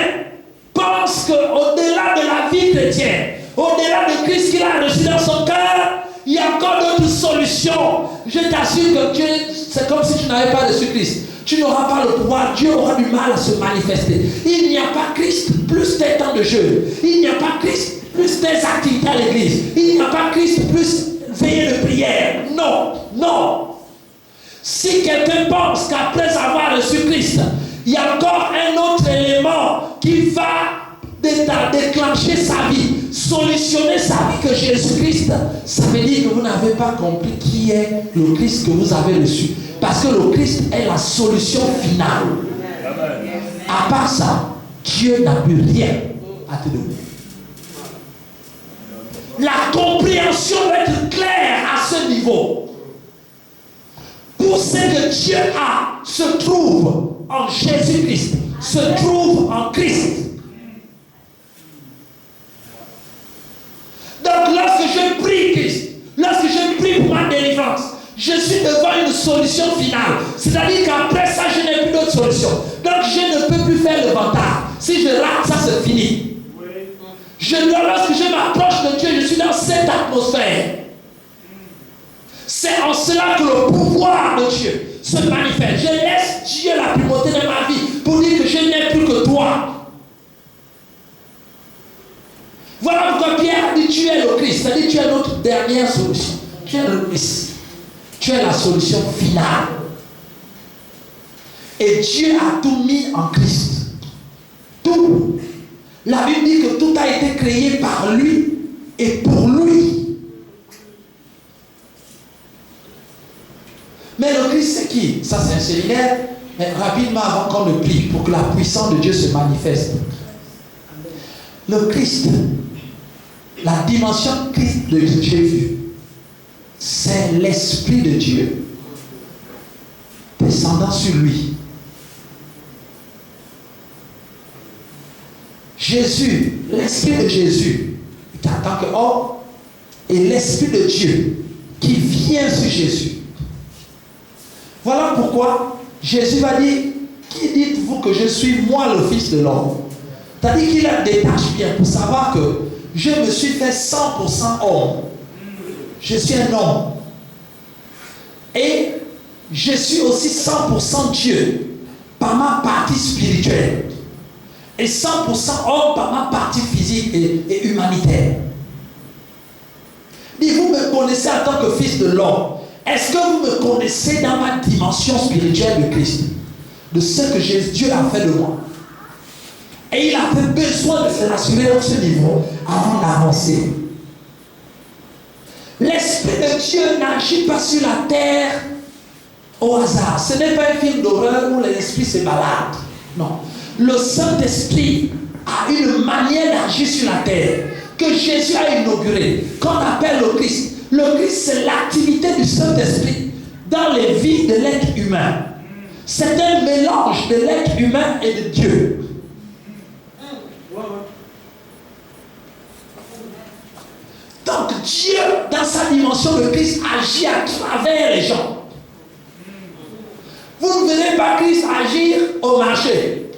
pense qu'au-delà de la vie chrétienne, au-delà de Christ qu'il a reçu dans son cœur, il y a encore d'autres solutions. Je t'assure que c'est comme si tu n'avais pas reçu Christ. Tu n'auras pas le pouvoir, Dieu aura du mal à se manifester. Il n'y a pas Christ plus tes temps de jeûne. Il n'y a pas Christ plus tes activités à l'église. Il n'y a pas Christ plus veillée de prière. Non, non. Si quelqu'un pense qu'après avoir reçu Christ, il y a encore un autre élément qui va déclencher sa vie, solutionner sa vie que Jésus-Christ, ça veut dire que vous n'avez pas compris qui est le Christ que vous avez reçu. Parce que le Christ est la solution finale. À part ça, Dieu n'a plus rien à te donner. La compréhension doit être claire à ce niveau. Pour ce que Dieu a se trouve en Jésus-Christ, se trouve en Christ. Donc lorsque je prie Christ, lorsque solution finale. C'est-à-dire qu'après ça, je n'ai plus d'autre solution. Donc je ne peux plus faire le vantard. Si je rate ça, c'est fini. Lorsque je m'approche de Dieu, je suis dans cette atmosphère. C'est en cela que le pouvoir de Dieu se manifeste. Je laisse Dieu la primauté de ma vie pour dire que je n'ai plus que toi. Voilà pourquoi Pierre a dit tu es le Christ. C'est-à-dire tu es notre dernière solution. Tu es le Christ. Tu es la solution finale. Et Dieu a tout mis en Christ. Tout. La Bible dit que tout a été créé par lui et pour lui. Mais le Christ c'est qui? Ça c'est un séminaire. Mais rapidement avant qu'on le prie pour que la puissance de Dieu se manifeste. Le Christ, la dimension Christ de Jésus, c'est l'Esprit de Dieu descendant sur lui. Jésus, l'Esprit de Jésus, en tant qu'homme, et l'Esprit de Dieu qui vient sur Jésus. Voilà pourquoi Jésus va dire, qui dites-vous que je suis, moi le Fils de l'homme? C'est-à-dire qu'il a des tâches bien pour savoir que je me suis fait 100% homme. Je suis un homme. Et je suis aussi 100% Dieu par ma partie spirituelle. Et 100% homme par ma partie physique et humanitaire. Et vous me connaissez en tant que fils de l'homme. Est-ce que vous me connaissez dans ma dimension spirituelle de Christ? De ce que Dieu a fait de moi. Et il avait besoin de se rassurer dans ce niveau avant d'avancer. L'Esprit de Dieu n'agit pas sur la terre au hasard. Ce n'est pas un film d'horreur où l'esprit se balade. Non. Le Saint-Esprit a une manière d'agir sur la terre que Jésus a inaugurée, qu'on appelle le Christ. Le Christ, c'est l'activité du Saint-Esprit dans les vies de l'être humain. C'est un mélange de l'être humain et de Dieu. Donc Dieu, dans sa dimension de Christ, agit à travers les gens. Vous ne verrez pas Christ agir au marché.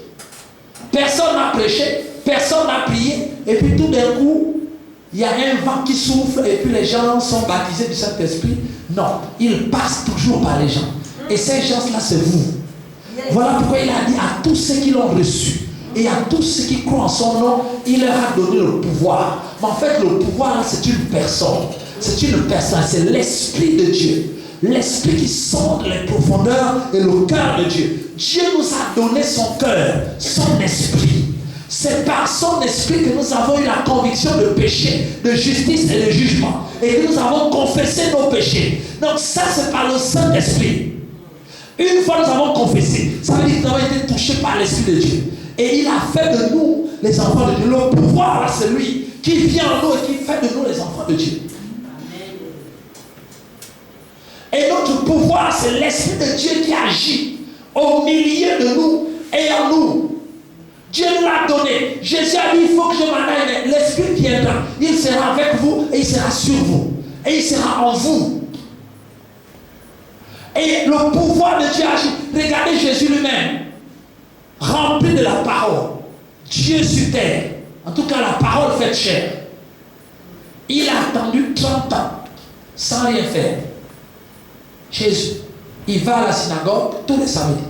Personne n'a prêché, personne n'a prié, et puis tout d'un coup, il y a un vent qui souffle, et puis les gens sont baptisés du Saint-Esprit. Non, il passe toujours par les gens. Et ces gens-là, c'est vous. Voilà pourquoi il a dit à tous ceux qui l'ont reçu, et à tous ceux qui croient en son nom, il leur a donné le pouvoir. Mais en fait, le pouvoir, là, c'est une personne. C'est une personne, c'est l'Esprit de Dieu. L'Esprit qui sonde les profondeurs et le cœur de Dieu. Dieu nous a donné son cœur, son esprit. C'est par son esprit que nous avons eu la conviction de péché, de justice et de jugement. Et que nous avons confessé nos péchés. Donc ça, c'est par le Saint-Esprit. Une fois nous avons confessé, ça veut dire que nous avons été touchés par l'Esprit de Dieu. Et il a fait de nous les enfants de Dieu. Le pouvoir, c'est lui qui vient en nous et qui fait de nous les enfants de Dieu. Et notre pouvoir, c'est l'Esprit de Dieu qui agit au milieu de nous et en nous. Dieu nous l'a donné. Jésus a dit, il faut que je m'en aille. L'Esprit viendra. Il sera avec vous et il sera sur vous. Et il sera en vous. Et le pouvoir de Dieu agit. Regardez Jésus lui-même. Rempli de la parole. Dieu sur terre. En tout cas, la parole faite chair. Il a attendu 30 ans sans rien faire. Jésus, il va à la synagogue tous les samedis.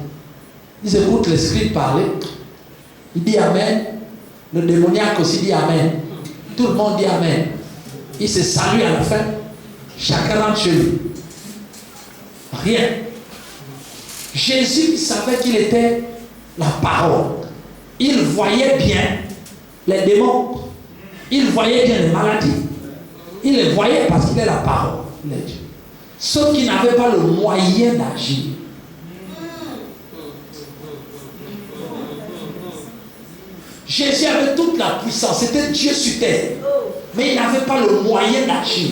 Il écoute les scribes parler. Il dit Amen. Le démoniaque aussi dit Amen. Tout le monde dit Amen. Il se salue à la fin. Chacun rentre chez lui. Rien. Jésus savait qu'il était la parole. Il voyait bien les démons. Il voyait bien les maladies. Il les voyait parce qu'il est la parole. Il est Dieu. Ceux qui n'avaient pas le moyen d'agir. Jésus avait toute la puissance, c'était Dieu sur terre. Mais il n'avait pas le moyen d'agir.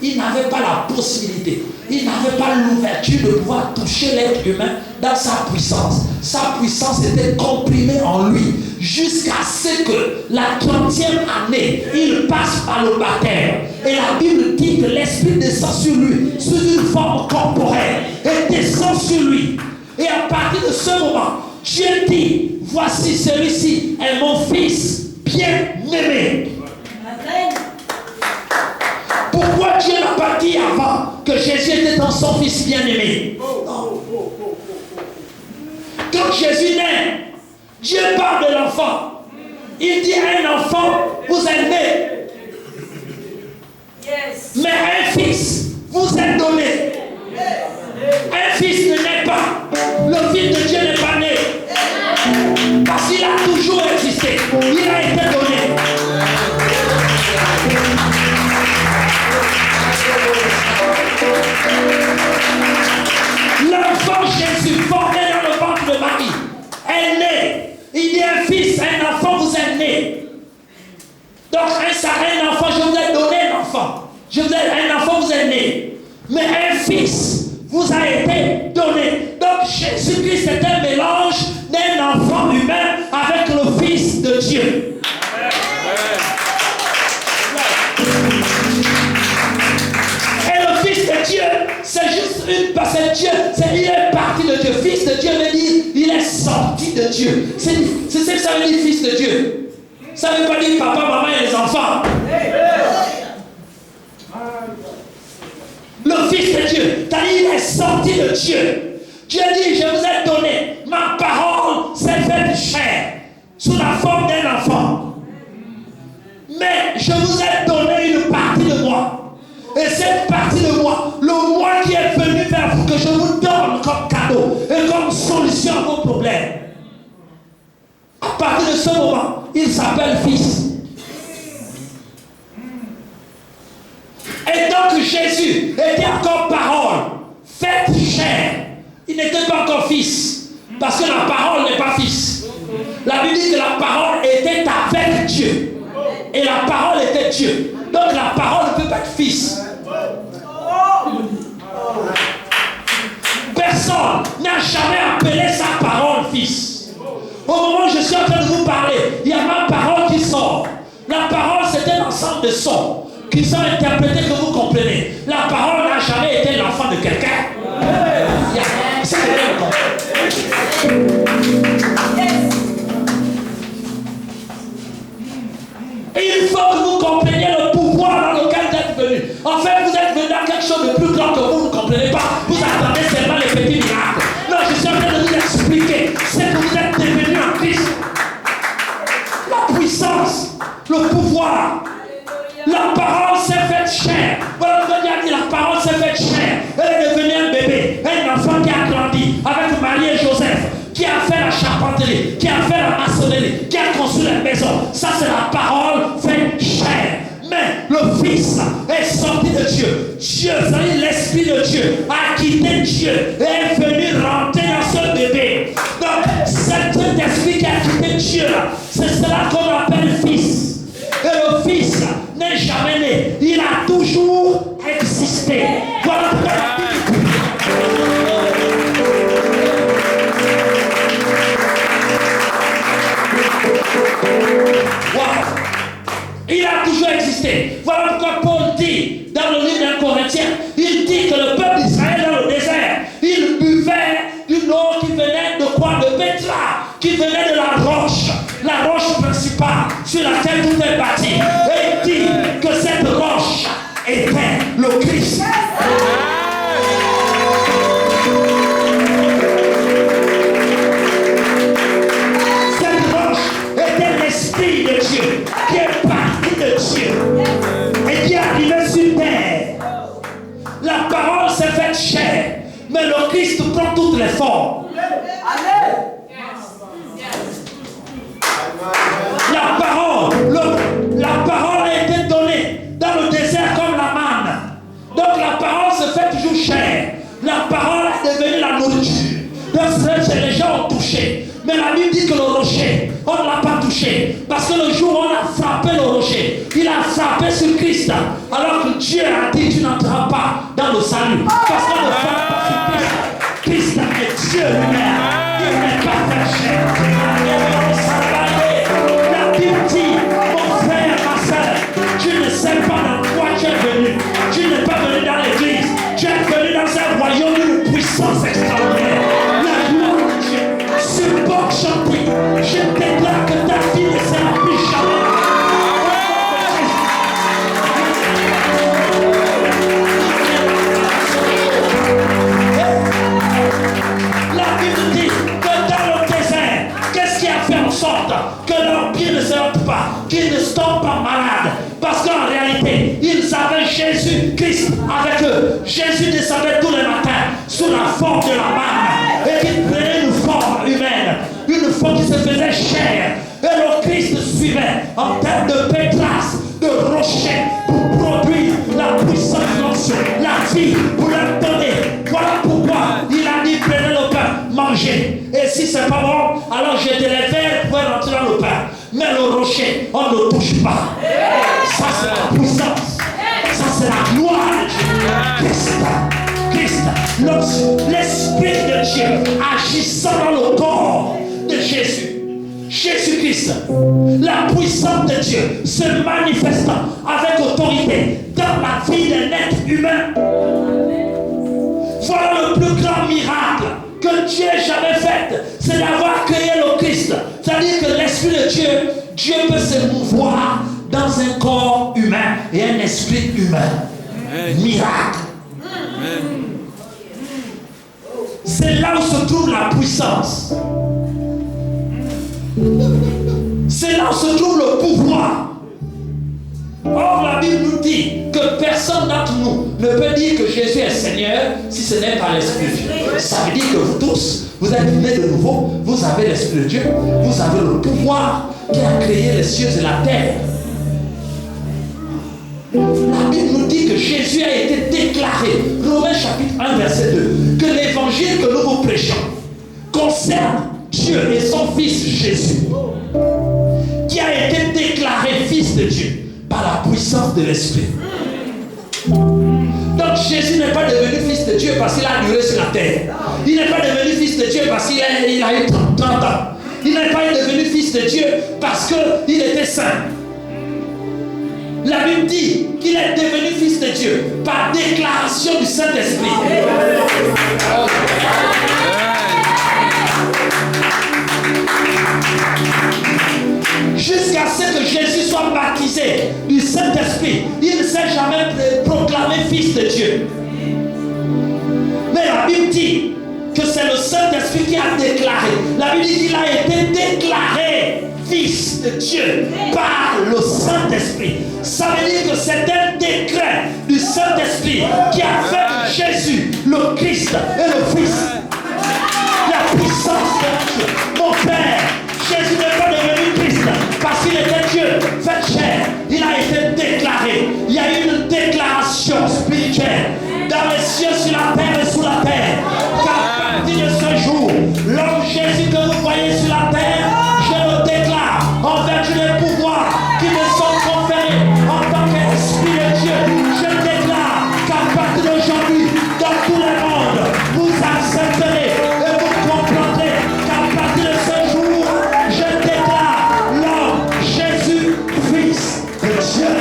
Il n'avait pas la possibilité. Il n'avait pas l'ouverture de pouvoir toucher l'être humain dans sa puissance. sa puissance était comprimée en lui jusqu'à ce que la 30e année, il passe par le baptême. Et la Bible dit que l'Esprit descend sur lui sous une forme corporelle et descend sur lui. Et à partir de ce moment, Dieu dit, voici celui-ci est mon fils bien-aimé. Pourquoi Dieu n'a pas dit avant que Jésus était dans son fils bien-aimé? Non. Quand Jésus naît, Dieu parle de l'enfant. Il dit un enfant vous est né. Mais un fils vous est donné. Un fils ne naît pas. Le fils de Dieu n'est pas né. Parce qu'il a toujours existé. Il a été donné. L'enfant Jésus, formé dans le ventre de Marie, est né. Il dit un fils, un enfant vous est né. Donc un enfant, je vous ai donné un enfant. Un enfant vous est né. Mais un fils vous a été donné. Donc Jésus-Christ est un mélange d'un enfant humain avec le Fils de Dieu. Et le Fils de Dieu, c'est juste une personne de Dieu. Il est parti de Dieu. Fils de Dieu veut dire il est sorti de Dieu. C'est ce que ça veut dire, Fils de Dieu. Ça ne veut pas dire papa, maman et les enfants. Le Fils de Dieu, c'est-à-dire il est sorti de Dieu. Dieu dit, je vous ai donné, ma parole s'est faite chair, sous la forme d'un enfant. Mais je vous ai donné une partie de moi. Et cette partie de moi, le moi qui est venu vers vous, que je vous donne comme cadeau et comme solution à vos problèmes. À partir de ce moment, il s'appelle Fils. Et donc Jésus était encore parole, faite chair. Il n'était pas encore fils. Parce que la parole n'est pas fils. La Bible dit que la parole était avec Dieu. Et la parole était Dieu. Donc la parole ne peut pas être fils. Personne n'a jamais appelé sa parole fils. Au moment où je suis en train de vous parler, il y a ma parole qui sort. La parole, c'est un ensemble de sons qui sont interprétés que vous comprenez. La parole n'a jamais été l'enfant de quelqu'un. C'est il faut que vous compreniez le pouvoir dans lequel vous êtes venu. En fait, vous êtes venu dans quelque chose de plus grand que vous ne comprenez pas. Vous attendez seulement les petits miracles. Non, je suis en train de vous expliquer ce que vous êtes devenu en Christ. La puissance, le pouvoir. La parole s'est faite chair. Voilà ce que Dieu a dit, la parole s'est faite chair. Elle est devenue un bébé, un enfant qui a grandi avec Marie et Joseph, qui a fait la charpenterie, qui a fait la maçonnerie, qui a construit la maison. Ça, c'est la parole faite chair. Mais le Fils est sorti de Dieu. Dieu, c'est-à-dire l'Esprit de Dieu, a quitté Dieu et est venu rentrer dans ce bébé. Donc, cet esprit qui a quitté Dieu, c'est cela qu'on appelle Fils. Et le Fils n'est jamais né. Il a toujours existé. Voilà pourquoi la Bible. Wow. Il a toujours existé. Voilà pourquoi Paul dit dans le livre d'un Corinthien, il dit que le peuple d'Israël dans le désert, il buvait d'une eau qui venait de quoi? De Pétra, qui venait de la roche principale sur laquelle tout est bâti. Et il dit que cette roche était le Christ. Cette roche était l'Esprit de Dieu qui est parti de Dieu et qui est arrivé sur terre. La parole s'est faite chair, mais le Christ prend toutes les formes. Amen. La parole a été donnée dans le désert comme la manne. Donc la parole se fait toujours chair. La parole est devenue la nourriture. Donc les gens ont touché. Mais la Bible dit que le rocher, on ne l'a pas touché. Parce que le jour où on a frappé le rocher, il a frappé sur Christ. Alors que Dieu a dit, tu n'entreras pas dans le salut. Parce qu'on ne frappe pas sur Christ. Christ est Dieu lui-même. Il n'est pas La Bible dit, mon frère, ma soeur, tu ne sais pas dans quoi tu es venu. Tu n'es pas venu dans l'église. Tu es venu dans un royaume d'une puissance extraordinaire. La gloire de Dieu. Ce bon chantier, je déclare que ta vie ne sera plus jamais. La Bible dit que dans le désert, qu'est-ce qui a fait en sorte que leurs pieds ne se heurtent pas, qu'ils ne tombent pas malades? Parce qu'en réalité, ils avaient Jésus-Christ avec eux. Jésus descendait tous les matins sous la forme de la marne et il prenait une forme humaine, une forme qui se faisait chair. Et le Christ suivait en termes de pétrasse, de rocher, pour produire la puissance de l'onction, la vie, pour leur donner. Voilà pourquoi il a dit prenez le pain, mangez. Et si c'est pas bon, alors jetez les verres pour rentrer dans le pain. Mais le rocher, on ne touche pas. Ça c'est la puissance. Ça c'est la gloire de Dieu. Christ, l'Esprit de Dieu agissant dans le corps de Jésus. Jésus-Christ, la puissance de Dieu se manifestant avec autorité dans la vie d'un être humain. Voilà le plus grand miracle que Dieu ait jamais fait, c'est d'avoir créé le Christ. C'est-à-dire que l'Esprit de Dieu, Dieu peut se mouvoir dans un corps humain et un esprit humain. Miracle. C'est là où se trouve la puissance. C'est là où se trouve le pouvoir. Or, la Bible nous dit que personne d'entre nous ne peut dire que Jésus est Seigneur si ce n'est pas l'Esprit de Dieu. Ça veut dire que vous tous, vous êtes nés de nouveau, vous avez l'Esprit de Dieu, vous avez le pouvoir qui a créé les cieux et la terre. La Bible nous dit que Jésus a été déclaré, Romains chapitre 1 verset 2, que l'évangile que nous vous prêchons concerne Dieu et son Fils Jésus, qui a été déclaré Fils de Dieu par la puissance de l'Esprit. Donc Jésus n'est pas devenu Fils de Dieu parce qu'il a duré sur la terre. Il n'est pas devenu Fils de Dieu parce qu'il a eu 30 ans. Il n'est pas devenu Fils de Dieu parce qu'il était saint. La Bible dit qu'il est devenu Fils de Dieu par déclaration du Saint-Esprit. Jusqu'à ce que Jésus soit baptisé du Saint-Esprit, il ne s'est jamais proclamé Fils de Dieu. Mais la Bible dit que c'est le Saint-Esprit qui a déclaré. La Bible dit qu'il a été déclaré Fils de Dieu par le Saint-Esprit. Ça veut dire que c'est un décret du Saint-Esprit qui a fait de Jésus le Christ et le Fils. La puissance de Dieu. Mon Père, Jésus n'est pas devenu Christ parce qu'il était Dieu fait chair. Il a été déclaré. Il y a eu une déclaration spirituelle dans les cieux, sur la terre et sous la terre. Qu'à partir de ce jour, l'homme Jésus que vous voyez sur la terre, je le déclare en vertu des pouvoirs qui me sont conférés en tant qu'Esprit de Dieu. Je déclare qu'à partir d'aujourd'hui, dans tous les mondes, vous accepterez et vous comprendrez qu'à partir de ce jour, je déclare l'homme Jésus, Fils de Dieu.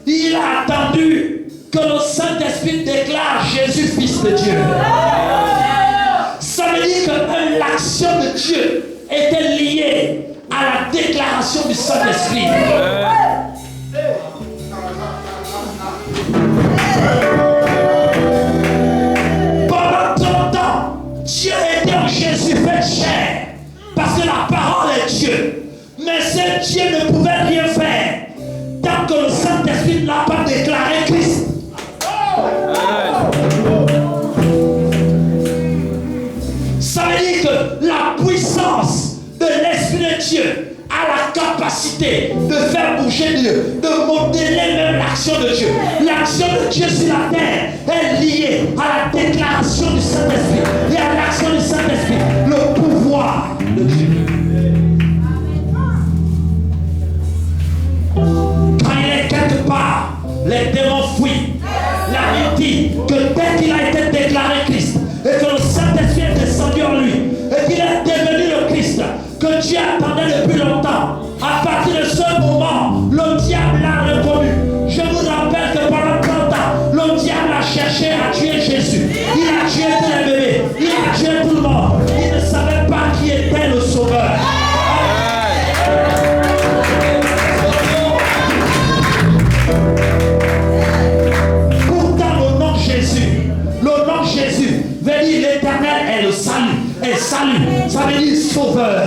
Il a attendu que le Saint-Esprit déclare Jésus Fils de Dieu. Ça veut dire que l'action de Dieu était liée à la déclaration du Saint-Esprit. Pendant 30 ans, Dieu était en Jésus fait chair parce que la parole est Dieu. Mais ce Dieu ne pouvait rien faire tant que le Saint-Esprit n'a pas déclaré Christ. capacité de faire bouger Dieu, de modeler même l'action de Dieu. L'action de Dieu sur la terre est liée à la déclaration du Saint-Esprit. Et à l'action du Saint-Esprit, le pouvoir de Dieu. Quand il est quelque part, les démons fuient. La Bible dit que dès qu'il a été déclaré Christ et que le Saint-Esprit est descendu en lui et qu'il est devenu le Christ que Dieu attendait depuis longtemps, à partir de ce moment, le diable l'a reconnu. Je vous rappelle que pendant 30 ans, le diable a cherché à tuer Jésus. Il a tué tous les bébés, il a tué tout le monde. Il ne savait pas qui était le Sauveur. Le nom Jésus veut dire l'Éternel est le salut. Et salut, ça veut dire sauveur.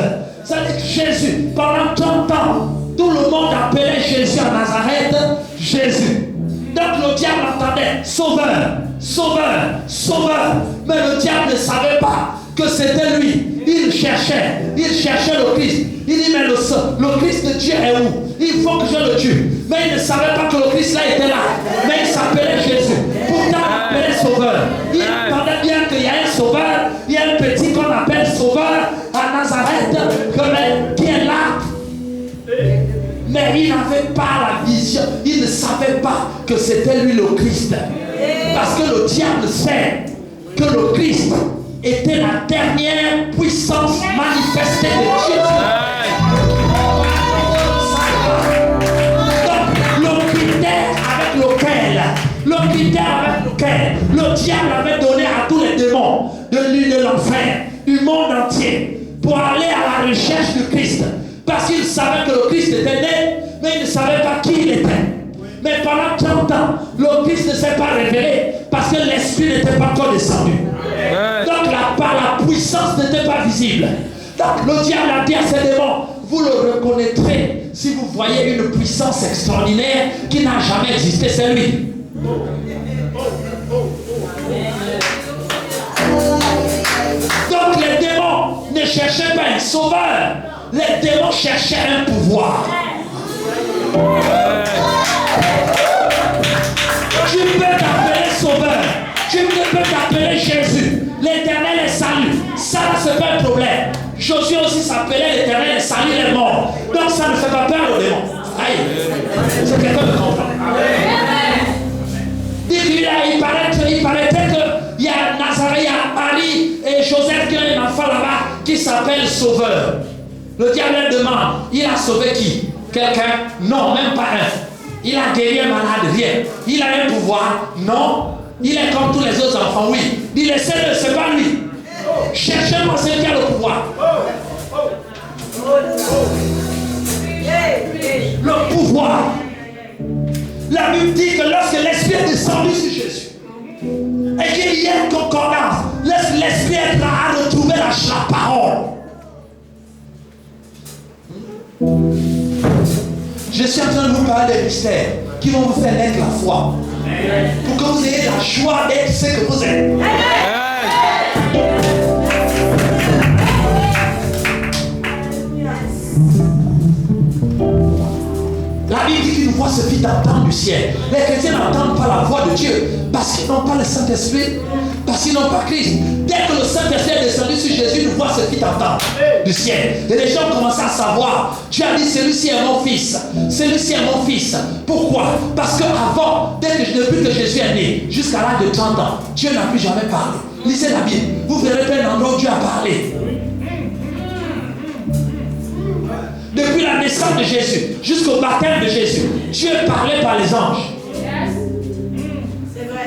Ça veut dire Jésus. Pendant 30 ans, tout le monde appelait Jésus à Nazareth Jésus. Donc le diable entendait sauveur, sauveur, sauveur. Mais le diable ne savait pas que c'était lui. Il cherchait le Christ. Il dit mais le Christ de Dieu est où? Il faut que je le tue. Mais il ne savait pas que le Christ là était là. Mais il s'appelait Jésus. Pourtant il appelait sauveur. Il entendait bien qu'il y a un sauveur. Il y a un petit qu'on appelle sauveur à Nazareth qui est là. Mais il n'avait pas la vision. Il ne savait pas que c'était lui le Christ. Parce que le diable sait que le Christ était la dernière puissance manifestée de Dieu. Donc, le critère avec lequel le diable avait donné à tous les démons de l'enfer, du monde entier, pour aller à la recherche du Christ. Parce qu'il savait que le Christ était né, mais il ne savait pas qui il était. Mais pendant 30 ans, le Christ ne s'est pas révélé parce que l'Esprit n'était pas encore descendu. Donc la puissance n'était pas visible. Donc le diable a dit à ses démons, vous le reconnaîtrez si vous voyez une puissance extraordinaire qui n'a jamais existé, c'est lui. Donc les démons ne cherchaient pas un sauveur, les démons cherchaient un pouvoir. Tu peux t'appeler sauveur, tu peux t'appeler Jésus, l'Éternel est salut. Ça, c'est pas un problème. Josué aussi s'appelait l'Éternel est salut les morts. Donc ça ne fait pas peur aux démons. Aïe, c'est quelqu'un de comprendre. Il paraît qu'il y a Nazareth, il y a Marie et Joseph qui ont un enfant là-bas qui s'appelle Sauveur. Le diable demande, il a sauvé qui? Quelqu'un? Non, même pas un. Il a guéri un malade, rien. Il a un pouvoir? Non. Il est comme tous les autres enfants, oui. Il laissez-le, c'est pas lui. Cherchez-moi celui qui a le pouvoir. Le pouvoir. La Bible dit que lorsque l'Esprit est descendu sur Jésus et qu'il y a une concordance, l'Esprit est là à retrouver la parole. Je suis en train de vous parler des mystères qui vont vous faire naître la foi. Pour que vous ayez la joie d'être ce que vous êtes. La Bible dit qu'une voix se fit entendre du ciel. Les chrétiens n'entendent pas la voix de Dieu parce qu'ils n'ont pas le Saint-Esprit, parce qu'ils n'ont pas Christ. Dès que le Saint-Esprit est descendu sur Jésus, une voix se fit entendre du ciel. Et les gens commencent à savoir. Dieu a dit celui-ci est mon fils. Celui-ci est mon fils. Pourquoi? Parce qu'avant, depuis que Jésus est né, jusqu'à l'âge de 30 ans, Dieu n'a plus jamais parlé. Lisez la Bible. Vous verrez plein d'endroits où Dieu a parlé. Depuis la naissance de Jésus jusqu'au baptême de Jésus, Dieu parlait par les anges.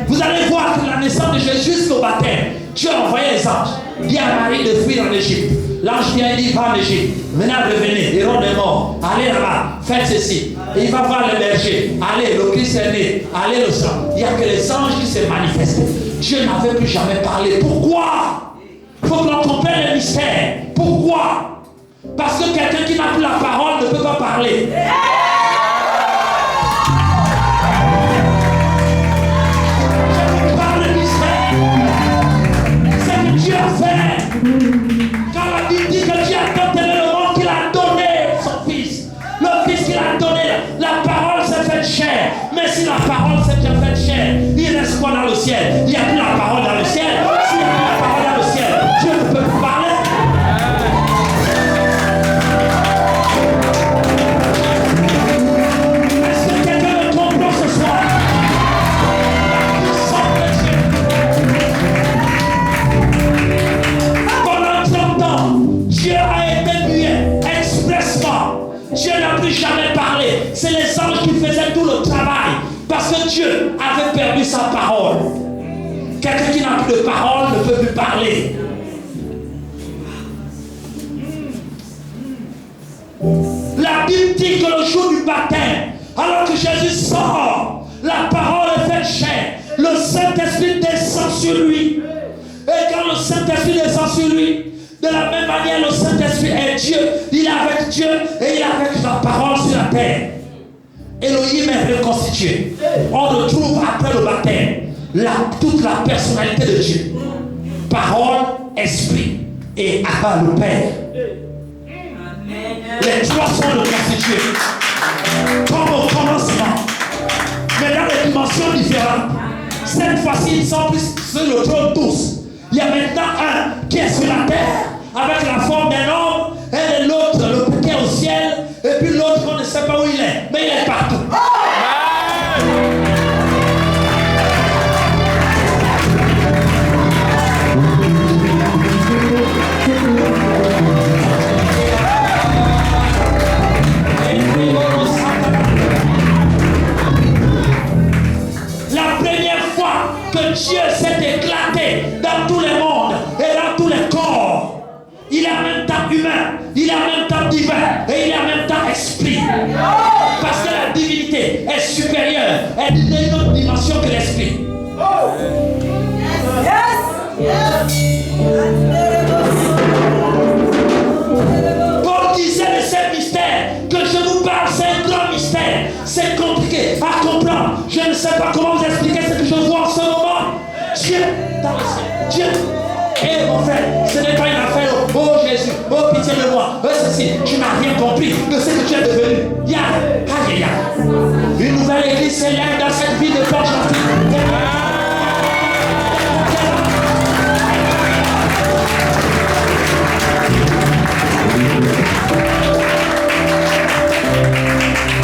Vous allez voir que la naissance de Jésus jusqu'au baptême, Dieu a envoyé les anges. Il dit à Marie de fuir en Égypte. L'ange vient et dit va en Égypte. Maintenant revenez, Hérode est mort. Allez là-bas, faites ceci. Et il va voir le berger. Allez, le Christ est né. Allez le sang. Il n'y a que les anges qui se manifestent. Dieu n'avait plus jamais parlé. Pourquoi? Il faut que l'on comprenne le mystère. Pourquoi? Parce que quelqu'un qui n'a plus la parole ne peut pas parler. Je vous parle du mystère. C'est que Dieu a fait. Quand la Bible dit que Dieu a tant aimé le monde qu'il a donné son Fils. Le ciel, il n'y a plus la parole dans le ciel. S'il n'y a plus la parole dans le ciel, Dieu ne peut plus parler. Est-ce que quelqu'un me comprend ce soir? Pendant 30 ans, Dieu a été muet expressement. Dieu n'a plus jamais parlé. C'est les anges qui faisaient tout le travail. Parce que Dieu avait perdu sa parole. Quelqu'un qui n'a plus de parole ne peut plus parler. La Bible dit que le jour du baptême, alors que Jésus sort, la parole est faite chair. Le Saint-Esprit descend sur lui. Et quand le Saint-Esprit descend sur lui, de la même manière, le Saint-Esprit est Dieu. Il est avec Dieu et il est avec la parole sur la terre. Elohim est reconstitué. On retrouve après le baptême toute la personnalité de Dieu. Parole, esprit et Abba le Père. Les trois sont reconstitués. Comme au commencement. Mais dans des dimensions différentes. Cette fois-ci, ils sont plus sur le trône tous. Il y a maintenant un qui est sur la terre avec la forme d'un homme et l'autre, le petit au ciel, et puis l'autre on ne sait pas où il est, mais il est partout. La première fois que Dieu s'est éclaté dans tous les mondes et dans tous les corps, il est en même temps humain, il est en même temps divin et il est en même temps esprit. Parce que la divinité est supérieure, elle est d'une autre dimension que l'esprit. Paul disait de ces mystères que je vous parle, c'est un grand mystère. C'est compliqué à comprendre. Je ne sais pas comment vous expliquer ce que je vois en ce moment. Dieu dans le ciel. Dieu. Et mon frère, ce n'est pas une affaire. Oh Jésus, oh pitié de moi. Oh ceci, tu n'as rien compris de ce que tu es devenu. Une nouvelle église s'élève dans cette ville de Port-Gentil.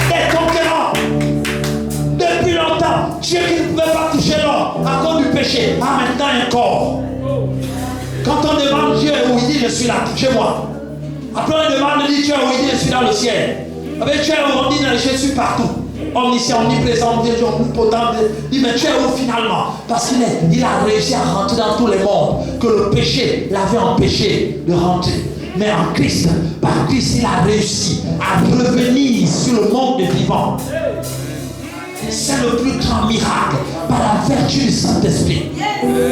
Des conquérants. Depuis longtemps, Dieu qui ne pouvait pas toucher l'homme à cause du péché, a maintenant un corps. Quand on demande Dieu où il dit je suis là, touchez-moi. Après on demande, il dit Dieu où il dit je suis dans le ciel. Avec Dieu où on dit je suis partout. Omniscient, omniprésent, omnipotent. Il dit mais Dieu où finalement? Parce qu'il a réussi à rentrer dans tous les mondes. Que le péché l'avait empêché de rentrer. Mais en Christ, par Christ, il a réussi à revenir sur le monde des vivants. C'est le plus grand miracle par la vertu du Saint-Esprit.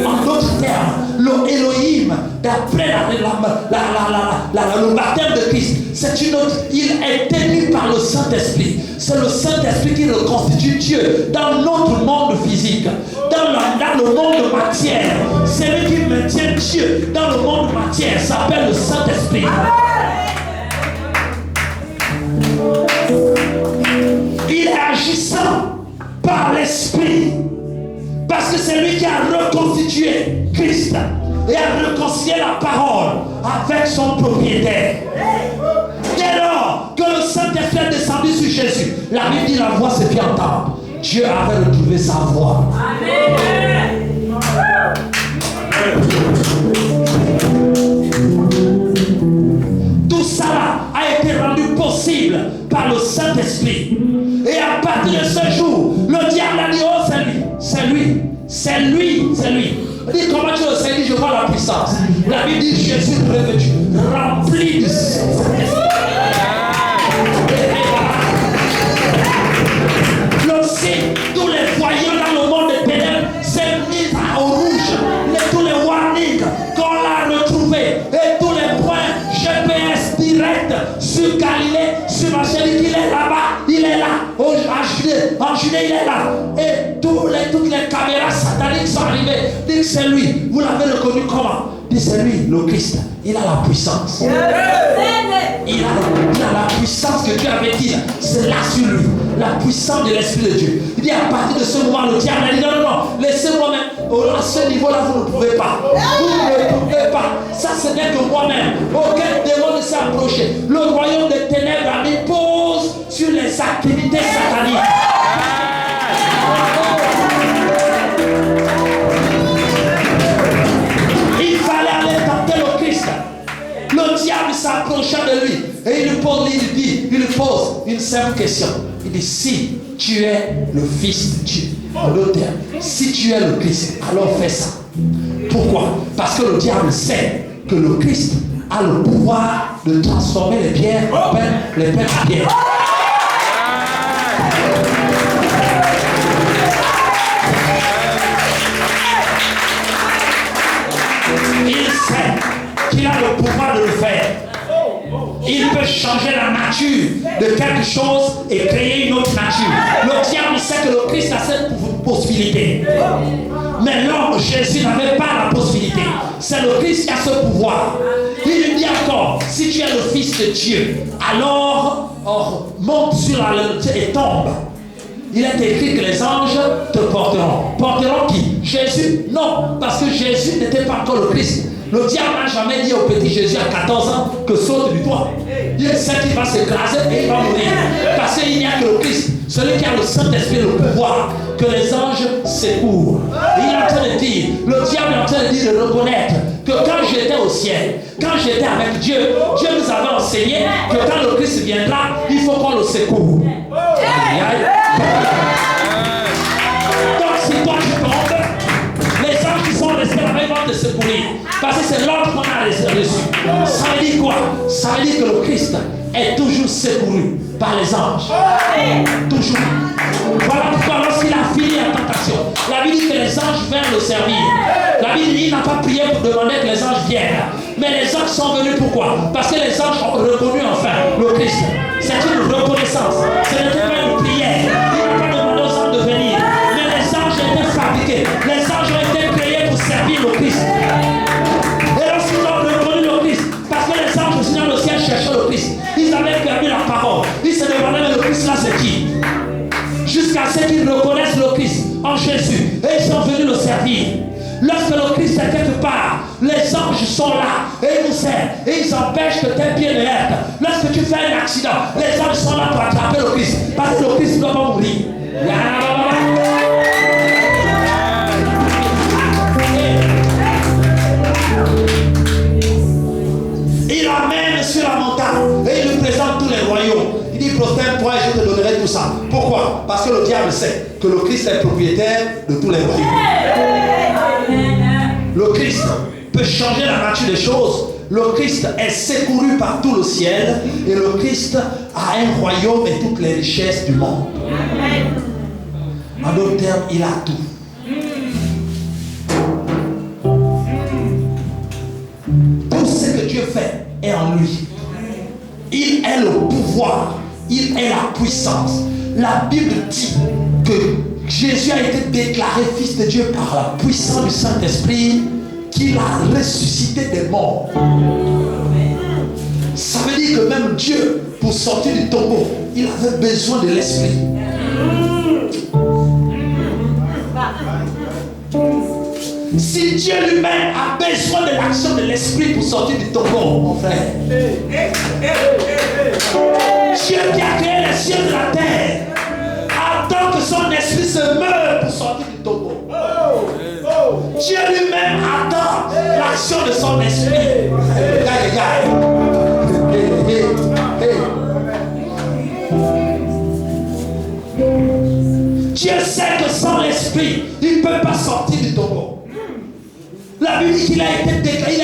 En d'autres termes, le Elohim, d'après le baptême de Christ, c'est une autre. Il est tenu par le Saint-Esprit. C'est le Saint-Esprit qui reconstitue Dieu dans notre monde physique, dans le monde matière. C'est lui qui maintient Dieu dans le monde matière. S'appelle le Saint-Esprit. Il est agissant par l'Esprit. Parce que c'est lui qui a reconstitué Christ et a réconcilié la parole avec son propriétaire. Dès lors que le Saint-Esprit est descendu sur Jésus, la Bible dit la voix se fit entendre. Dieu avait retrouvé sa voix. Amen. Tout ça a été rendu possible par le Saint-Esprit. Et à partir de ce jour, le diable a dit, oh c'est lui, c'est lui, c'est lui, c'est lui. Il dit, comment tu le sais? Il dit, je vois la puissance. La Bible dit, Jésus revêtu, rempli du Saint-Esprit. Le signe, tous les voyants dans le monde des ténèbres s'est mis au rouge. Tous les warnings qu'on l'a retrouvé et tous les points GPS direct sur Galilée, sur ma chérie, il est là-bas, il est là. En Judée, il est là. Et toutes les caméras sataniques sont arrivé. Dites c'est lui. Vous l'avez reconnu comment? Dites c'est lui, le Christ. Il a la puissance. Il a la puissance que Dieu avait dit. C'est là sur lui. La puissance de l'Esprit de Dieu. Il dit à partir de ce moment, le diable a dit non, non, non, laissez-moi même. À ce niveau-là, vous ne pouvez pas. Vous ne pouvez pas. Ça, ce n'est que moi-même. Aucun démon ne s'est approché. Le royaume des ténèbres a mis pause sur les activités sataniques. Il fallait aller tenter le Christ. Le diable s'approcha de lui et il lui pose une simple question. Il dit si tu es le Fils de Dieu, en d'autres termes, si tu es le Christ, alors fais ça. Pourquoi? Parce que le diable sait que le Christ a le pouvoir de transformer les pierres en pierres. Il sait qu'il a le pouvoir de le faire. Il peut changer la nature de quelque chose et créer une autre nature. Le diable sait que le Christ a cette possibilité. Mais l'homme, Jésus, n'avait pas la possibilité. C'est le Christ qui a ce pouvoir. Il lui dit encore, si tu es le Fils de Dieu, alors monte sur la lune et tombe. Il est écrit que les anges te porteront. Porteront qui? Jésus? Non, parce que Jésus n'était pas encore le Christ. Le diable n'a jamais dit au petit Jésus à 14 ans que saute du toit. Il sait qu'il va s'écraser et il va mourir. Parce qu'il n'y a que le Christ, celui qui a le Saint-Esprit, le pouvoir, que les anges secourent. Et il est en train de dire, le diable est en train de dire, de reconnaître que quand j'étais au ciel, quand j'étais avec Dieu, Dieu nous avait enseigné que quand le Christ viendra, il faut qu'on le secoue. Donc si toi tu tombes, les anges qui sont restés là-bas vont te secourir. Parce que c'est l'ordre qu'on a reçu. Ça veut dire quoi? Ça veut dire que le Christ est toujours secouru par les anges. Toujours. Voilà pourquoi lorsqu'il a fini la tentation, la Bible dit que les anges vinrent le servir. La Bible dit qu'il n'a pas prié pour demander que les anges viennent. Mais les anges sont venus pourquoi? Parce que les anges ont reconnu enfin le Christ. C'est une reconnaissance. Ce n'était pas une prière. Il n'a pas demandé aux anges de venir. Mais les anges étaient fabriqués. Les anges ont été créés pour servir le Christ. Et lorsqu'ils ont reconnu le Christ, parce que les anges aussi dans le ciel cherchaient le Christ, ils avaient perdu la parole. Ils se demandaient, mais le Christ là c'est qui? Jusqu'à ce qu'ils reconnaissent le Christ en Jésus. Et ils sont venus le servir. Lorsque le Christ est quelque part, les anges sont là et ils nous servent et ils empêchent que tes pieds ne heurtent. Lorsque tu fais un accident, les anges sont là pour attraper le Christ parce que le Christ ne doit pas mourir. Il l'amène sur la montagne et il lui présente tous les royaumes. Il dit prosterne-toi et je te donnerai tout ça. Pourquoi? Parce que le diable sait que le Christ est propriétaire de tous les royaumes. Le Christ peut changer la nature des choses. Le Christ est secouru par tout le ciel et le Christ a un royaume et toutes les richesses du monde. En d'autres termes, il a tout. Tout ce que Dieu fait est en lui. Il est le pouvoir, il est la puissance. La Bible dit que Jésus a été déclaré fils de Dieu par la puissance du Saint-Esprit, qu'il a ressuscité des morts. Ça veut dire que même Dieu, pour sortir du tombeau, il avait besoin de l'Esprit. Si Dieu lui-même a besoin de l'action de l'Esprit pour sortir du tombeau, mon frère, Dieu qui a créé les cieux de la terre attend que son esprit se meure pour sortir du tombeau. Dieu lui-même attend l'action de son esprit. Dieu sait que sans l'esprit, il ne peut pas sortir du tombeau. La Bible dit qu'il a été déclaré, il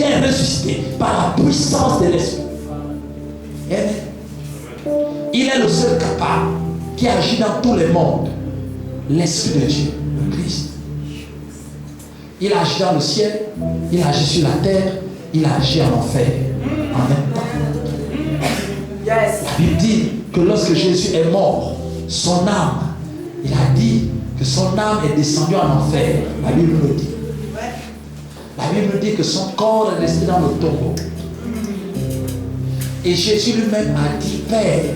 est ressuscité par la puissance de l'esprit. Il est le seul capable qui agit dans tous les mondes. L'Esprit de Dieu, le Christ. Il agit dans le ciel, il agit sur la terre, il agit en enfer en même temps. La Bible dit que lorsque Jésus est mort, son âme, il a dit que son âme est descendue en enfer. La Bible nous dit. La Bible dit que son corps est resté dans le tombeau. Et Jésus lui-même a dit, Père,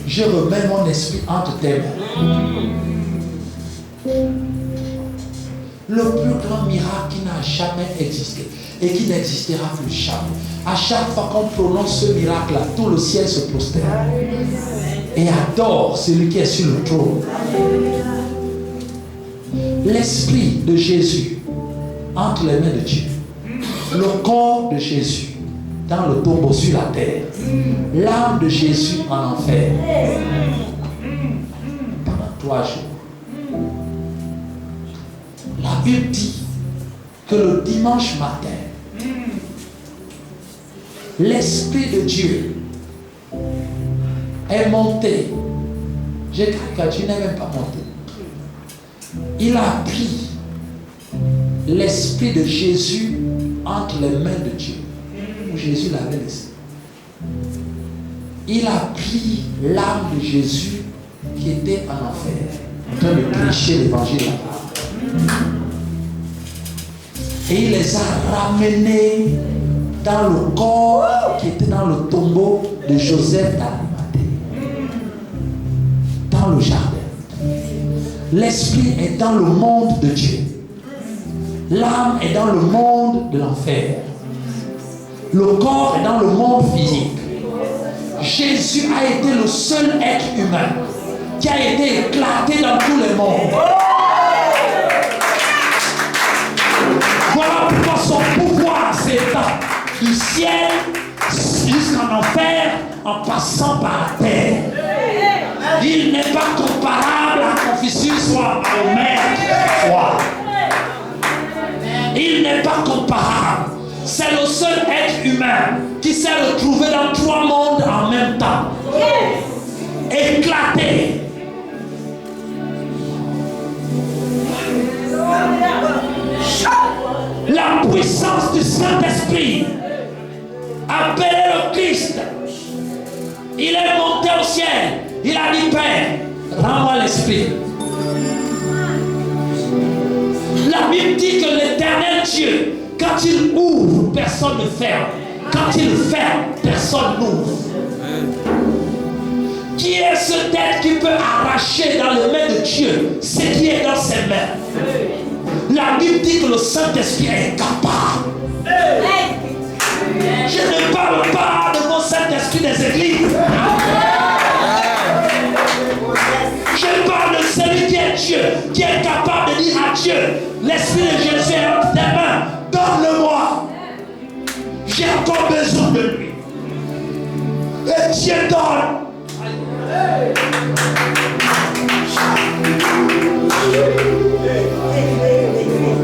je remets mon esprit entre tes mains. Le plus grand miracle qui n'a jamais existé et qui n'existera plus jamais. À chaque fois qu'on prononce ce miracle-là, tout le ciel se prosterne et adore celui qui est sur le trône. L'esprit de Jésus entre les mains de Dieu, le corps de Jésus dans le tombeau sur la terre, l'âme de Jésus en enfer pendant 3 jours. La Bible dit que le dimanche matin, l'Esprit de Dieu est monté. J'ai caricaturé, n'est même pas monté. Il a pris l'Esprit de Jésus entre les mains de Dieu, où Jésus l'avait laissé. Il a pris l'âme de Jésus qui était en enfer, en train de prêcher l'évangile là-bas. Et il les a ramenés dans le corps qui était dans le tombeau de Joseph d'Arimathée, dans le jardin. L'esprit est dans le monde de Dieu. L'âme est dans le monde de l'enfer. Le corps est dans le monde physique. Jésus a été le seul être humain qui a été éclaté dans tous les mondes. Voilà pourquoi son pouvoir s'étend du ciel jusqu'en enfer en passant par la terre. Il n'est pas comparable à Confucius soit à Homère soit. Il n'est pas comparable. C'est le seul être humain qui s'est retrouvé dans 3 mondes en même temps. Éclaté. La puissance du Saint-Esprit appelé le Christ. Il est monté au ciel. Il a dit, Père, rends-moi l'Esprit. La Bible dit que l'Éternel Dieu, quand il ouvre, personne ne ferme. Quand il ferme, personne n'ouvre. Qui est ce tête qui peut arracher dans les mains de Dieu ce qui est dans ses mains? La Bible dit que le Saint-Esprit est capable. Je ne parle pas de mon Saint-Esprit des églises. Je parle de celui qui est Dieu, qui est capable de dire à Dieu, l'Esprit de Jésus est entre tes mains, donne-le-moi. J'ai encore besoin de lui. Et Dieu donne.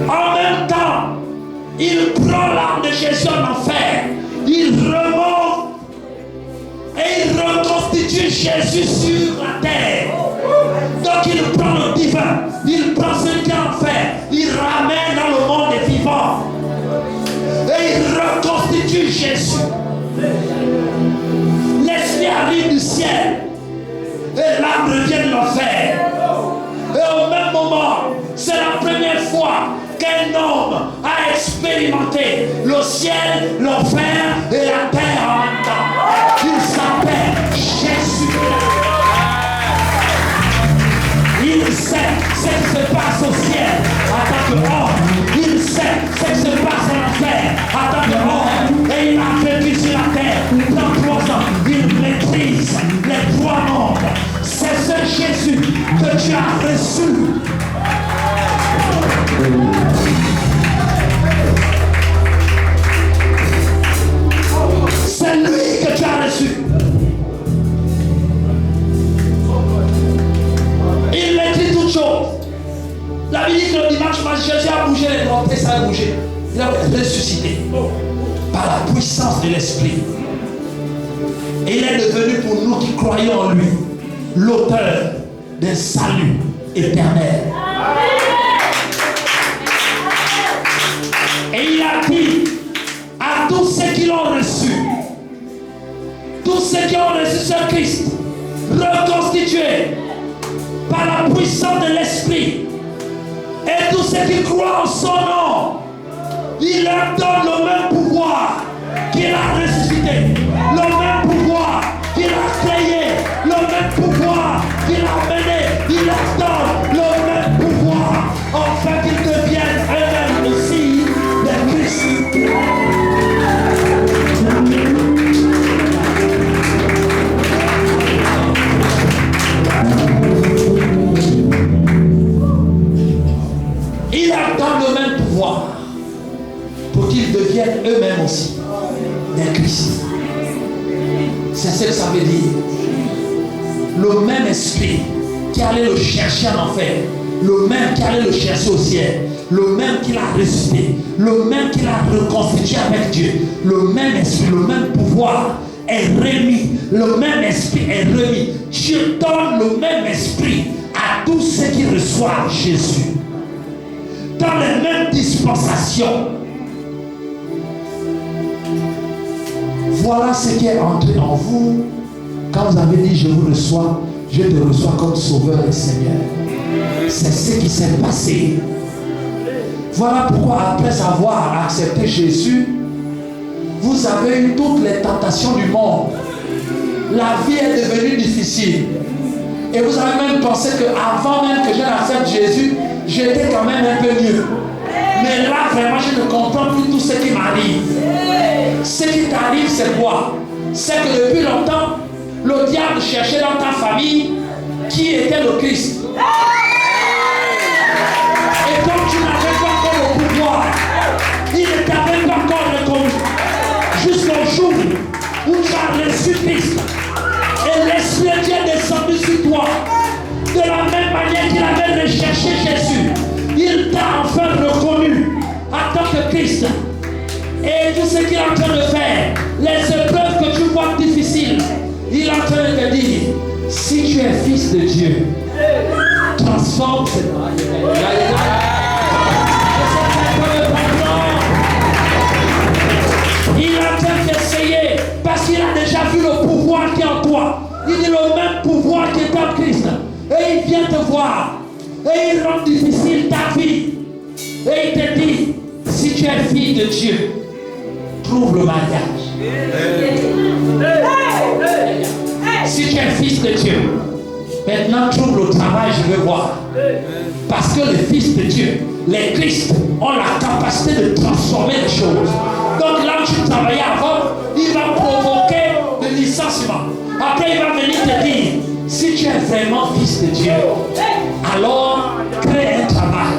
En même temps, il prend l'âme de Jésus en enfer, il remonte et il reconstitue Jésus sur la terre. Donc il prend le divin, il prend ce qui est en enfer, il ramène dans le monde des vivants et il reconstitue Jésus. L'esprit arrive du ciel et l'âme revient de l'enfer. Et au même moment, c'est la première fois qu'un homme a expérimenté le ciel, l'enfer et la terre en même temps. Il s'appelle Jésus. Il sait ce qui se passe au ciel en tant qu'homme. Il sait ce qui se passe en enfer en tant qu'homme. Et il a vécu sur la terre dans 3 ans. Il maîtrise les 3 mondes. C'est ce Jésus que tu as reçu. C'est lui que tu as reçu. Il maîtrise toutes choses. La Bible dit que le dimanche, Jésus a bougé les droits et ça a bougé. Il a ressuscité par la puissance de l'Esprit. Et il est devenu pour nous qui croyons en lui l'auteur d'un salut éternel. Et il a dit à tous ceux qui l'ont reçu, tous ceux qui ont reçu ce Christ, reconstitué par la puissance de l'Esprit, ceux qui croient en son nom, il leur donne le même pouvoir qu'il a ressuscité, le même pouvoir qu'il a créé, le même pouvoir qu'il a mené. Il leur donne le même pouvoir afin qu'ils deviennent eux-mêmes aussi des Christ. Il leur donne le même pouvoir pour qu'ils deviennent eux-mêmes aussi des Christ. C'est ce que ça veut dire. Le même esprit qui allait le chercher en enfer, le même qui allait le chercher au ciel, le même qui l'a ressuscité, le même qui l'a reconstitué avec Dieu, le même esprit, le même pouvoir est remis, le même esprit est remis. Dieu donne le même esprit à tous ceux qui reçoivent Jésus. Dans les mêmes dispensations. Voilà ce qui est entré en vous quand vous avez dit je vous reçois, je te reçois comme sauveur et Seigneur. C'est ce qui s'est passé. Voilà pourquoi après avoir accepté Jésus, vous avez eu toutes les tentations du monde. La vie est devenue difficile. Et vous avez même pensé qu'avant même que je n'accepte Jésus, j'étais quand même un peu mieux. Mais là, vraiment, je ne comprends plus tout ce qui m'arrive. Ce qui t'arrive, c'est quoi? C'est que depuis longtemps, le diable cherchait dans ta famille qui était le Christ. Et comme tu n'avais pas encore le pouvoir, il ne t'avait pas encore reconnu. Jusqu'au jour où tu as reçu Christ. Et l'Esprit de Dieu est descendu sur toi. De la même manière qu'il avait recherché Jésus, il t'a enfin reconnu en tant que Christ. Et tout ce qu'il est en train de faire, les épreuves que tu vois difficiles, il est en train de te dire, si tu es fils de Dieu, transforme cette il est en train d'essayer parce qu'il a déjà vu le pouvoir qui est en toi. Il dit le même pouvoir qui est en Christ. Et il vient te voir. Et il rend difficile ta vie. Et il te dit, si tu es fille de Dieu, trouve le mariage. Si tu es fils de Dieu, maintenant trouve le travail, je veux voir. Parce que les fils de Dieu, les Christ, ont la capacité de transformer les choses. Donc là où tu travaillais avant, il va provoquer le licenciement. Après, il va venir te dire, si tu es vraiment fils de Dieu, alors crée un travail.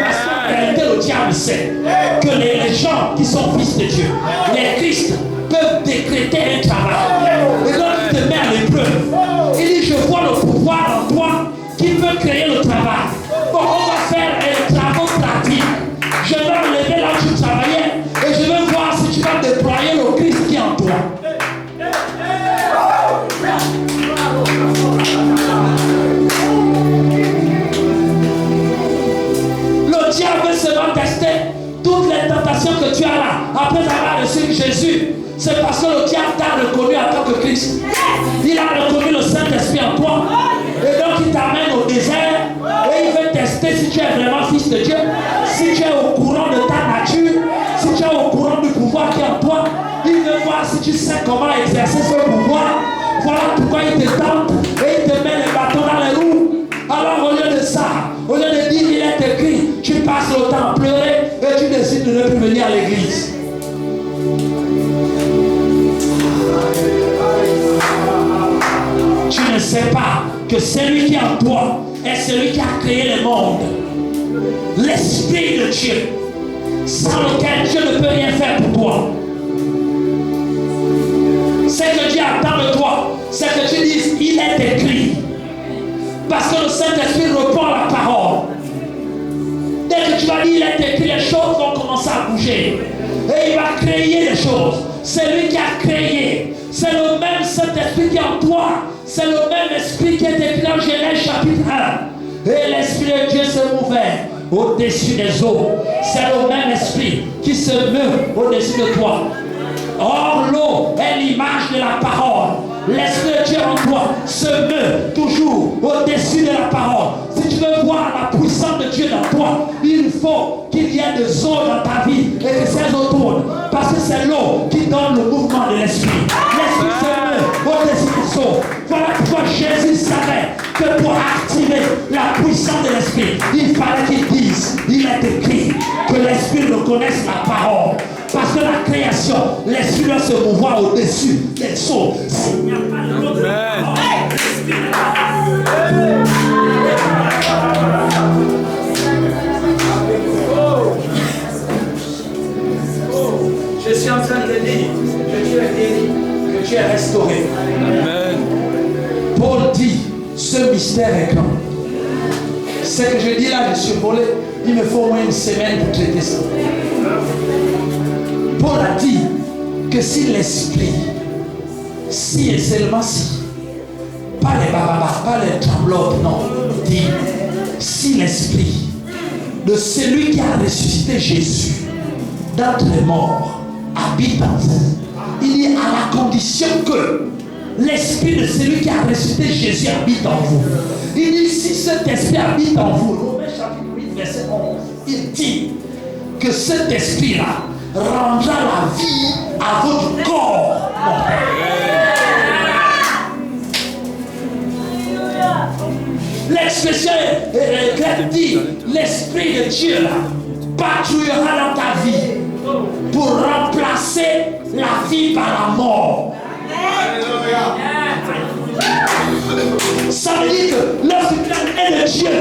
Parce qu'en réalité, le diable sait que les gens qui sont fils de Dieu, les Christ, peuvent décréter un travail. Et donc, il te met à l'épreuve. Il dit, je vois le pouvoir en toi qui peut créer le travail. Bon, on va faire un travail pratique. Je vais enlever là où tu travaillais et je vais voir si tu vas déployer le Christ qui est en toi. Le diable veut seulement tester toutes les tentations que tu as là. Après avoir reçu Jésus, c'est parce que le diable t'a reconnu en tant que Christ. Il a reconnu le Saint-Esprit en toi. Et donc il t'amène au désert et il veut tester si tu es vraiment fils de Dieu, si tu es au courant de ta nature, si tu es au courant du pouvoir qui est en toi. Il veut voir si tu sais comment exercer ce pouvoir. Voilà pourquoi il te tente et il te met les bâtons dans les roues. Alors au lieu de ça, au lieu de dire il est écrit, tu passes le temps à pleurer et tu décides de ne plus venir à l'église. Tu ne sais pas que celui qui est en toi est celui qui a créé le monde. L'Esprit de Dieu, sans lequel Dieu ne peut rien faire pour toi. Ce que Dieu attend de toi, c'est que tu dises, il est écrit. Parce que le Saint-Esprit reprend la parole. Dès que tu vas dire, il est écrit, les choses vont commencer à bouger. Et il va créer les choses. C'est lui qui a créé. C'est le même Saint-Esprit qui est en toi. C'est le même esprit qui est écrit en Genèse chapitre 1. Et l'Esprit de Dieu se mouvait au-dessus des eaux. C'est le même esprit qui se meut au-dessus de toi. Or, l'eau est l'image de la parole. l'Esprit de Dieu en toi se meut toujours au-dessus de la parole. Si tu veux voir la puissance de Dieu dans toi, il faut qu'il y ait des eaux dans ta vie et que ces eaux tournent. Parce que c'est l'eau qui donne le mouvement de l'Esprit. L'Esprit se meut au-dessus des eaux. Voilà pourquoi Jésus savait que pour activer la puissance de l'Esprit, il fallait qu'il dise, il est écrit, que l'Esprit reconnaisse la parole. Parce que la création, l'Esprit doit se mouvoir au-dessus des eaux. S'il n'y a pas de l'eau de la parole, l'Esprit de la Je suis en train de te dire que tu es guéri, que tu es restauré. Amen. Paul dit, ce mystère est grand. Ce que je dis là, je suis volé, il me faut au moins une semaine pour traiter ça. Paul a dit que si l'Esprit, si et seulement si, pas les bababas, pas les tremblotes, non, il dit, si l'Esprit de celui qui a ressuscité Jésus d'entre les morts habite en vous, il dit à la condition que l'Esprit de celui qui a ressuscité Jésus habite en vous. Il dit si cet Esprit habite en vous, Romains chapitre 8 verset 11, il dit que cet Esprit-là rendra la vie à votre corps. L'expression grecque dit l'Esprit de Dieu là patrouillera dans ta vie pour remplacer la vie par la mort. Ça veut dire que lorsque tu es de Dieu,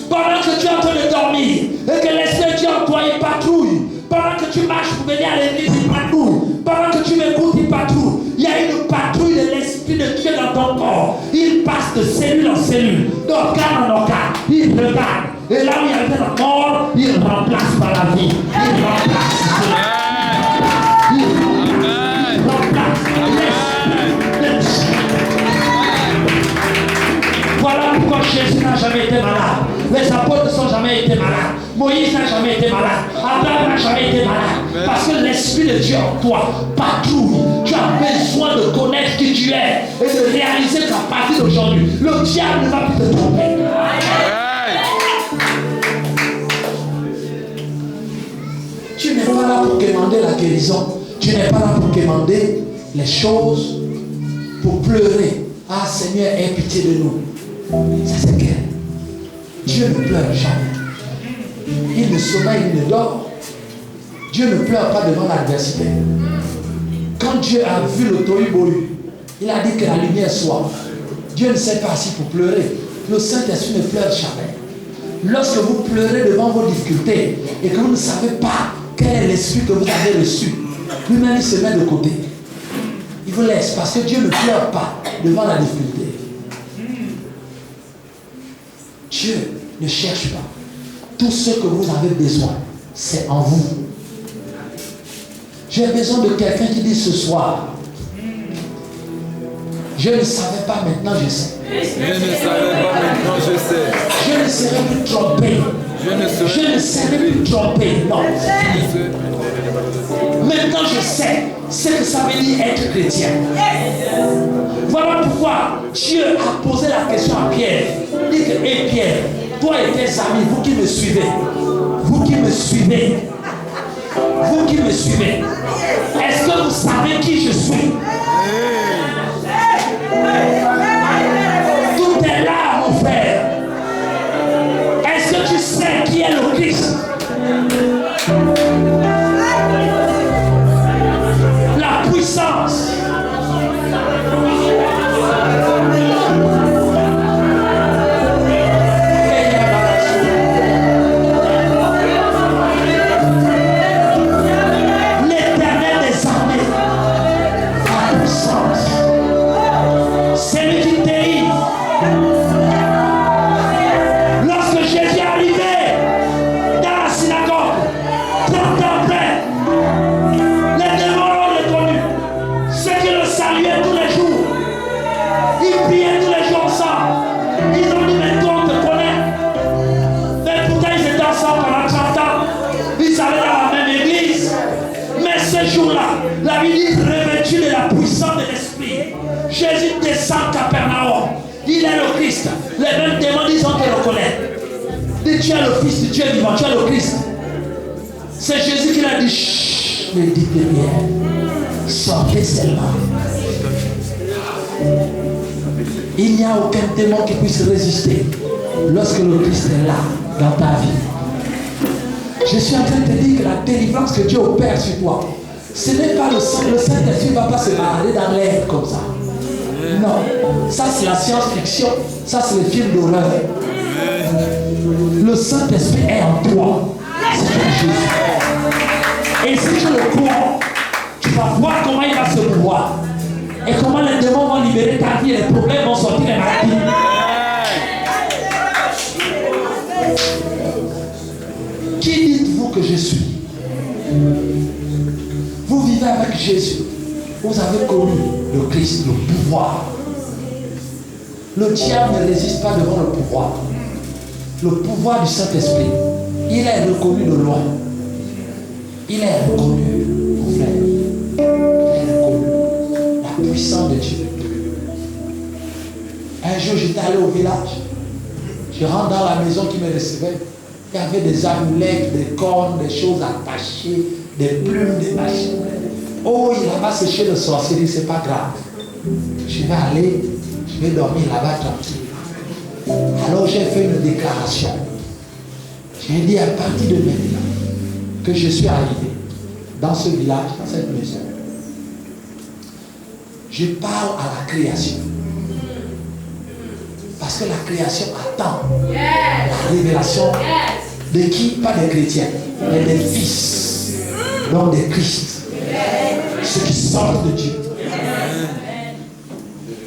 pendant que tu es en train de dormir et que l'Esprit de Dieu en toi il patrouille, pendant que tu marches pour venir à l'église il patrouille, pendant que tu m'écoutes il patrouille, il y a une patrouille de l'Esprit de Dieu dans ton corps. Il passe de cellule en cellule, d'organe en organe, il regarde. Et là où il y avait la mort, il remplace par la vie. Il remplace. Il remplace l'Esprit. Voilà pourquoi Jésus n'a jamais été malade. Les apôtres ne sont jamais été malades. Moïse n'a jamais été malade. Abraham n'a jamais été malade. Parce que l'Esprit de Dieu en toi patrouille. Tu as besoin de connaître qui tu es et de réaliser qu'à partir d'aujourd'hui, le diable ne va plus te tromper. Tu n'es pas là pour demander la guérison. Tu n'es pas là pour demander les choses, pour pleurer. Ah Seigneur, aie pitié de nous. Ça c'est clair. Dieu ne pleure jamais. Il ne sommeille, il ne dort. Dieu ne pleure pas devant l'adversité. Quand Dieu a vu le tohu-bohu, il a dit que la lumière soit. Dieu ne s'est pas assis pour pleurer. Le Saint-Esprit ne pleure jamais. Lorsque vous pleurez devant vos difficultés et que vous ne savez pas quel est l'esprit que vous avez reçu, lui-même il se met de côté. Il vous laisse parce que Dieu ne pleure pas devant la difficulté. Dieu ne cherche pas. Tout ce que vous avez besoin, c'est en vous. J'ai besoin de quelqu'un qui dit ce soir, je ne savais pas, maintenant je sais. Je ne savais pas, maintenant je sais. Je ne serai plus trompé. Je ne serai plus trompé. Non. Maintenant je sais ce que ça veut dire être chrétien. Voilà pourquoi Dieu a posé la question à Pierre. Il dit que, hé Pierre, toi et tes amis, vous qui me suivez, vous qui me suivez, vous qui me suivez, est-ce que vous savez qui je suis? Tout est là, mon frère. Est-ce que tu sais qui est le Christ? La puissance. La Bible dit revêtu de la la puissance de l'esprit. Jésus descend à Capernaum. Il est le Christ. Les mêmes démons disent on te reconnaît. Dis tu es le Fils de Dieu vivant, tu es le Christ. C'est Jésus qui l'a dit. Chut, ne dites rien. Sortez seulement. Il n'y a aucun démon qui puisse résister lorsque le Christ est là dans ta vie. Je suis en train de te dire que la délivrance que Dieu opère sur toi, ce n'est pas le Saint-Esprit ne va pas se balader dans l'air comme ça. Non, ça c'est la science-fiction, ça c'est le film d'horreur. Le Saint-Esprit est en toi. C'est Jésus. Et si tu le crois, tu vas voir comment il va se mouvoir. Et comment les démons vont libérer ta vie, les problèmes vont sortir, les maladies. Qui dites-vous que je suis? Vous vivez avec Jésus. Vous avez connu le Christ, le pouvoir. Le diable ne résiste pas devant le pouvoir. Le pouvoir du Saint-Esprit, il est reconnu de loin. Il est reconnu, mon frère. Il est reconnu. La puissance de Dieu. Un jour, j'étais allé au village. Je rentre dans la maison qui me recevait. Il y avait des amulettes, des cornes, des choses attachées, des plumes, des machines. Oh, il n'a pas séché le sorcier, c'est pas grave. Je vais aller, je vais dormir là-bas tranquille. Alors j'ai fait une déclaration. J'ai dit à partir de maintenant que je suis arrivé dans ce village, dans cette maison. Je parle à la création. Parce que la création attend la révélation de qui? Pas des chrétiens, mais des fils, donc des Christ. Ceux qui sortent de Dieu.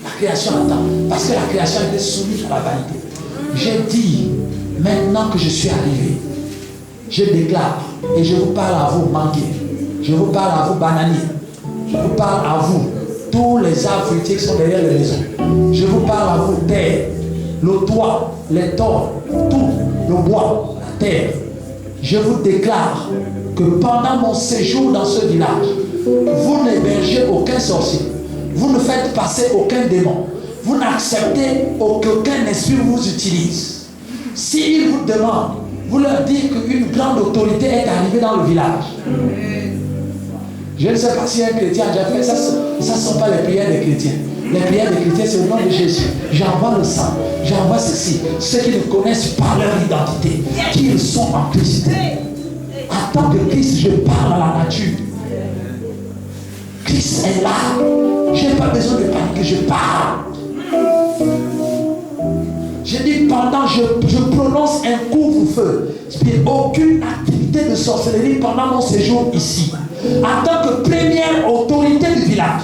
La création attend. Parce que la création était soumise à la vanité. J'ai dit, maintenant que je suis arrivé, je déclare, et je vous parle à vous, manguiers. Je vous parle à vous, bananiers. Je vous parle à vous, tous les arbres fruitiers qui sont derrière les maisons. Je vous parle à vous, terre, le toit, les torts, tout, le bois, la terre. Je vous déclare que pendant mon séjour dans ce village, vous n'hébergez aucun sorcier. Vous ne faites passer aucun démon. Vous n'acceptez qu'aucun esprit vous utilise. S'ils vous demandent, vous leur dites qu'une grande autorité est arrivée dans le village. Je ne sais pas si un chrétien a déjà fait ça. Ça ne sont pas les prières des chrétiens. Les prières des chrétiens, c'est au nom de Jésus. J'envoie le sang, j'envoie ceci. Ceux qui ne connaissent pas leur identité, qu'ils sont en Christ. En tant que Christ, je parle à la nature. Christ est là. Je n'ai pas besoin de paniquer, je parle. Je dis pendant, je prononce un couvre-feu. Aucune activité de sorcellerie pendant mon séjour ici. En tant que première autorité du village.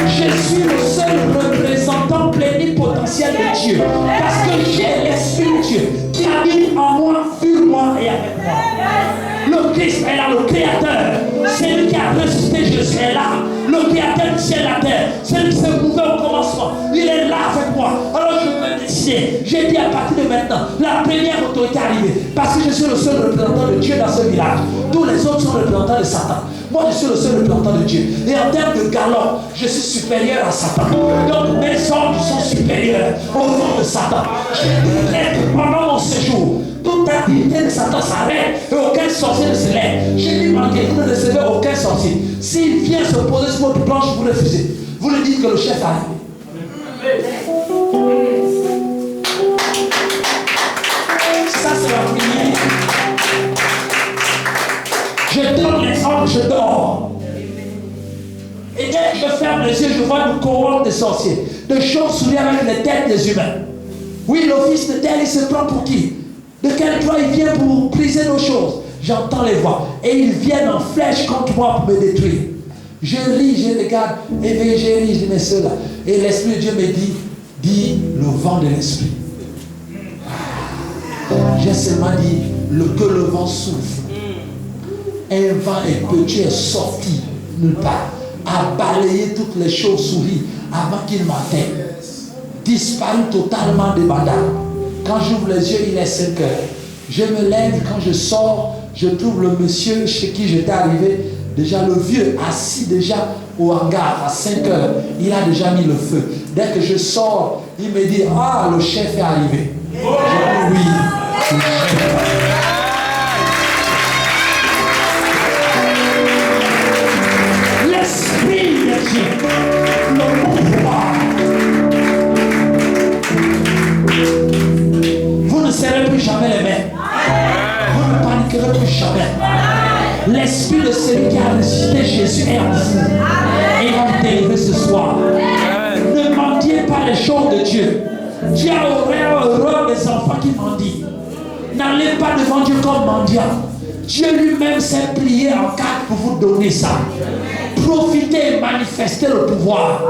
Je suis le seul représentant plénipotentiel de Dieu. Parce que j'ai l'Esprit de Dieu qui habite en moi, sur moi et avec moi. Le Christ est là, le Créateur. C'est lui qui a ressuscité Jésus est là. Le Créateur du ciel et la terre. C'est lui qui s'est mouvé au commencement. Il est là avec moi. Alors je peux décider. J'ai dit à partir de maintenant, la première autorité arrivée. Parce que je suis le seul représentant de Dieu dans ce village. Tous les autres sont représentants de Satan. Moi, je suis le seul représentant de Dieu. Et en termes de galon, je suis supérieur à Satan. Donc mes ordres sont supérieurs au nom de Satan. Je déclare que pendant mon séjour, toute activité de Satan s'arrête et aucun sorcier ne se lève. J'ai dit, malgré vous ne recevez aucun sorcier. S'il vient se poser sur votre planche, vous refusez. Vous lui dites que le chef arrive. Ça, c'est la prière. Je donne les ordres, je dors. Et dès que je ferme les yeux, je vois une couronne de sorciers, de chauves-souris avec les têtes des humains. Oui, le fils de terre, il se prend pour qui? De quel droit il vient pour briser nos choses? J'entends les voix. Et ils viennent en flèche contre moi pour me détruire. Je lis, je regarde, et bien je lis, je dis, mais cela. Et l'Esprit de Dieu me dit, dis le vent de l'Esprit. J'ai seulement dit, que le vent souffle. Un vent petit est sorti nulle part, a balayé toutes les chauves-souris avant qu'il m'atteigne. Disparu totalement des bandades. Quand j'ouvre les yeux, il est 5 heures. Je me lève, quand je sors, je trouve le monsieur chez qui j'étais arrivé, déjà le vieux, assis déjà au hangar à 5 heures. Il a déjà mis le feu. Dès que je sors, il me dit, ah, le chef est arrivé. Je dis oui, le chef est arrivé. L'esprit de Dieu, le pouvoir. Vous ne serez plus jamais les mêmes. Vous ne paniquerez plus jamais. L'esprit de celui qui a ressuscité Jésus est en vous. Et il va vous délivrer ce soir. Ne mendiez pas les choses de Dieu. Dieu a horreur des enfants qui mendient. N'allez pas devant Dieu comme mendiant. Dieu lui-même s'est plié en quatre pour vous donner ça. Profitez et manifestez le pouvoir.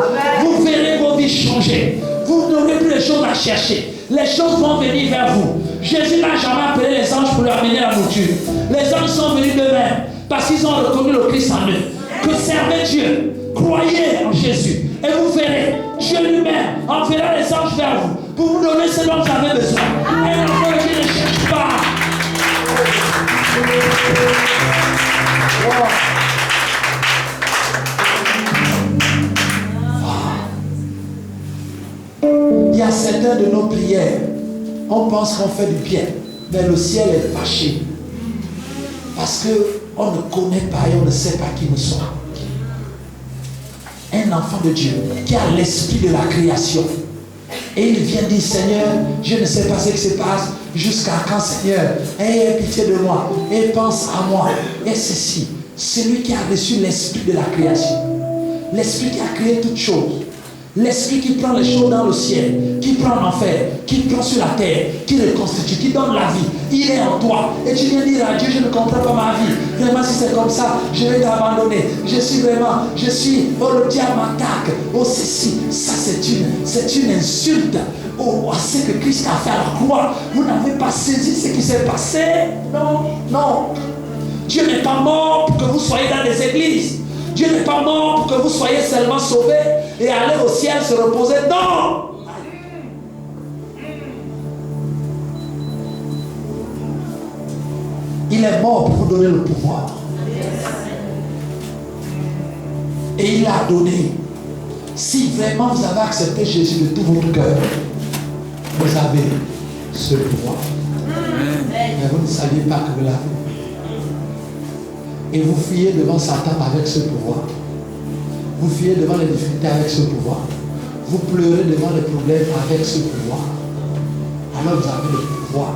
Vous verrez vos vies changer. Vous n'aurez plus les choses à chercher. Les choses vont venir vers vous. Jésus n'a jamais appelé les anges pour leur amener la nourriture. Les anges sont venus d'eux-mêmes parce qu'ils ont reconnu le Christ en eux. Que servez Dieu. Croyez en Jésus. Et vous verrez, Dieu lui-même enverra les anges vers vous pour vous donner ce dont vous avez besoin. Et l'enfant de Dieu ne cherche pas. Wow. Il y a certains de nos prières, on pense qu'on fait du bien, mais le ciel est fâché. Parce qu'on ne connaît pas et on ne sait pas qui nous sommes. Un enfant de Dieu qui a l'esprit de la création. Et il vient dire, Seigneur, je ne sais pas ce qui se passe, jusqu'à quand, Seigneur, aie pitié de moi, et pense à moi. Et ceci, celui qui a reçu l'esprit de la création, l'esprit qui a créé toutes choses, l'esprit qui prend les choses dans le ciel, qui prend l'enfer, qui prend sur la terre, qui reconstitue, qui donne la vie, il est en toi. Et tu viens dire à Dieu, je ne comprends pas ma vie. Vraiment, si c'est comme ça, je vais t'abandonner. Je suis, oh le diable m'attaque. Oh ceci, ça c'est une insulte. Oh, à ce que Christ a fait à la croix. Vous n'avez pas saisi ce qui s'est passé. Non, non. Dieu n'est pas mort pour que vous soyez dans des églises. Dieu n'est pas mort pour que vous soyez seulement sauvés et aller au ciel se reposer. Non! Il est mort pour vous donner le pouvoir. Et il l'a donné. Si vraiment vous avez accepté Jésus de tout votre cœur, vous avez ce pouvoir. Mais vous ne saviez pas que vous l'avez. Et vous fuyez devant Satan avec ce pouvoir. Vous fuyez devant les difficultés avec ce pouvoir. Vous pleurez devant les problèmes avec ce pouvoir. Alors vous avez le pouvoir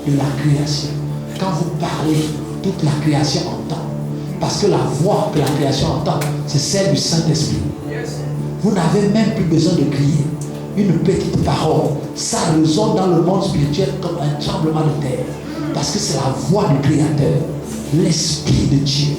de la création. Quand vous parlez, toute la création entend. Parce que la voix que la création entend, c'est celle du Saint-Esprit. Vous n'avez même plus besoin de crier. Une petite parole, ça résonne dans le monde spirituel comme un tremblement de terre. Parce que c'est la voix du Créateur. L'Esprit de Dieu.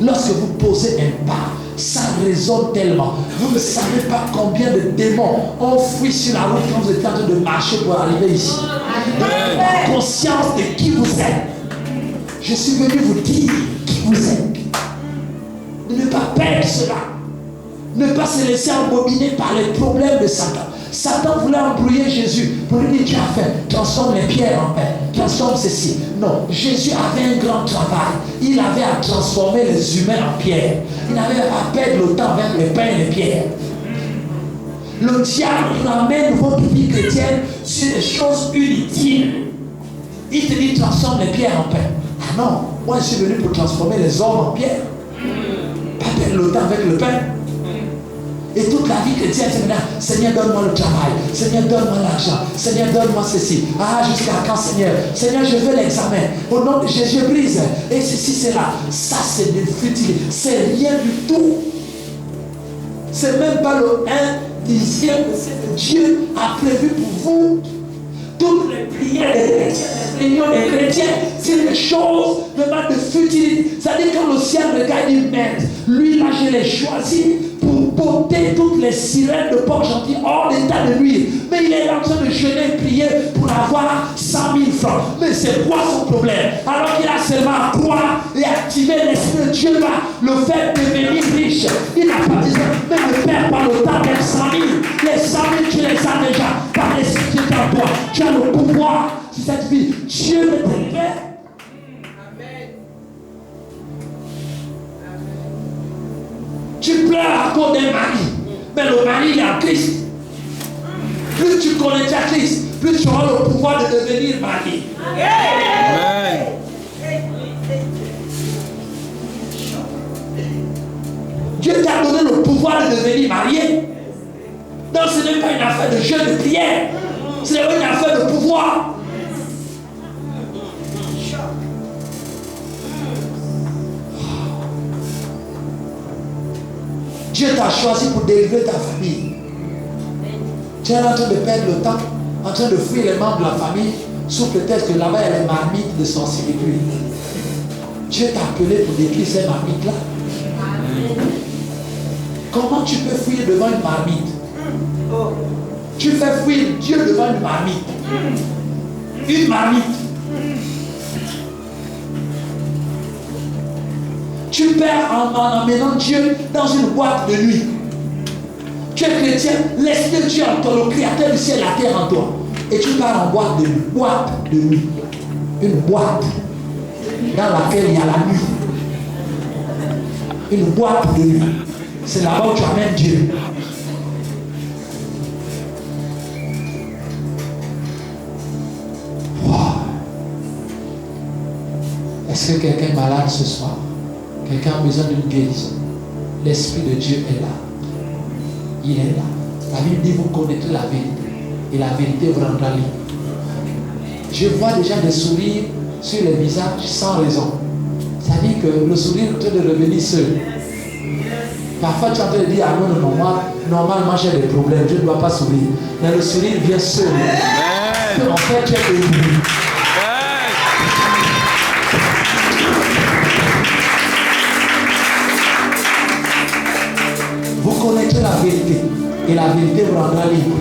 Lorsque vous posez un pas, ça résonne tellement. Vous ne savez pas combien de démons ont fui sur la route quand vous étiez en train de marcher pour arriver ici. Vous n'avez pas conscience de qui vous êtes. Je suis venu vous dire qui vous êtes. Ne pas perdre cela. Ne pas se laisser embobiner par les problèmes de Satan. Satan voulait embrouiller Jésus pour lui dire, tu as fait, transforme les pierres en pain, transforme ceci. Non, Jésus avait un grand travail. Il avait à transformer les humains en pierre. Il n'avait pas à perdre le temps avec les pains et les pierres. Le diable ramène votre vie chrétienne sur des choses inutiles. Il te dit, transforme les pierres en pain. Ah non, moi je suis venu pour transformer les hommes en pierre. Pas perdre le temps avec le pain. Et toute la vie chrétienne, c'est maintenant, Seigneur, donne-moi le travail. Seigneur, donne-moi l'argent. Seigneur, donne-moi ceci. Ah, jusqu'à quand, Seigneur? Seigneur, je veux l'examen. Au nom de Jésus, je brise. Et ceci, c'est là. Ça, c'est des futilité. C'est rien du tout. C'est même pas le 1/10 de ce que Dieu a prévu pour vous. Toutes les prières des chrétiens, les réunions des chrétiens, c'est des choses vraiment de futilité. C'est-à-dire quand le ciel regarde, il dit, merde, lui là, je l'ai choisi pour porter toutes les sirènes de Port-Gentil hors d'état de nuire. Mais il est en train de jeûner et prier pour avoir 100 000 francs. Mais c'est quoi son problème? Alors qu'il a seulement à croire et activer l'Esprit de Dieu là, le fait de devenir riche. Il n'a pas besoin, mais ne perds pas le temps d'être 100 000. Les 100 000, tu les as déjà par l'Esprit qui est en toi. Tu as le pouvoir sur cette vie. Dieu veut te lever. Tu pleures à cause d'un mari, mais le mari il est en Christ. Plus tu connaîtras Christ, plus tu auras le pouvoir de devenir marié. Amen. Dieu t'a donné le pouvoir de devenir marié. Donc ce n'est pas une affaire de jeûne de prière. Ce n'est pas une affaire de pouvoir. Dieu t'a choisi pour délivrer ta famille. Tu es en train de perdre le temps, en train de fuir les membres de la famille, sous prétexte que là-bas il y a les marmites de sorcellerie. Dieu t'a appelé pour détruire ces marmites-là. Comment tu peux fuir devant une marmite? Tu fais fuir Dieu devant une marmite. Une marmite. Tu perds en emmenant Dieu dans une boîte de nuit. Tu es chrétien, l'Esprit de Dieu en toi, le Créateur du ciel et la terre en toi. Et tu pars en boîte de nuit. Boîte de nuit. Une boîte dans laquelle il y a la nuit. Une boîte de nuit. C'est là-bas où tu amènes Dieu. Wow. Est-ce que quelqu'un est malade ce soir? Quelqu'un a besoin d'une guérison? L'Esprit de Dieu est là. Il est là. La Bible dit vous connaîtrez la vérité. Et la vérité vous rendra libre. Je vois déjà des sourires sur les visages sans raison. Ça dit que le sourire est en train de revenir seul. Parfois tu es en train de dire, ah non, normalement j'ai des problèmes, je ne dois pas sourire. Mais le sourire vient seul. En fait, tu es debout. Vous connaîtrez la vérité. Et la vérité vous rendra libre.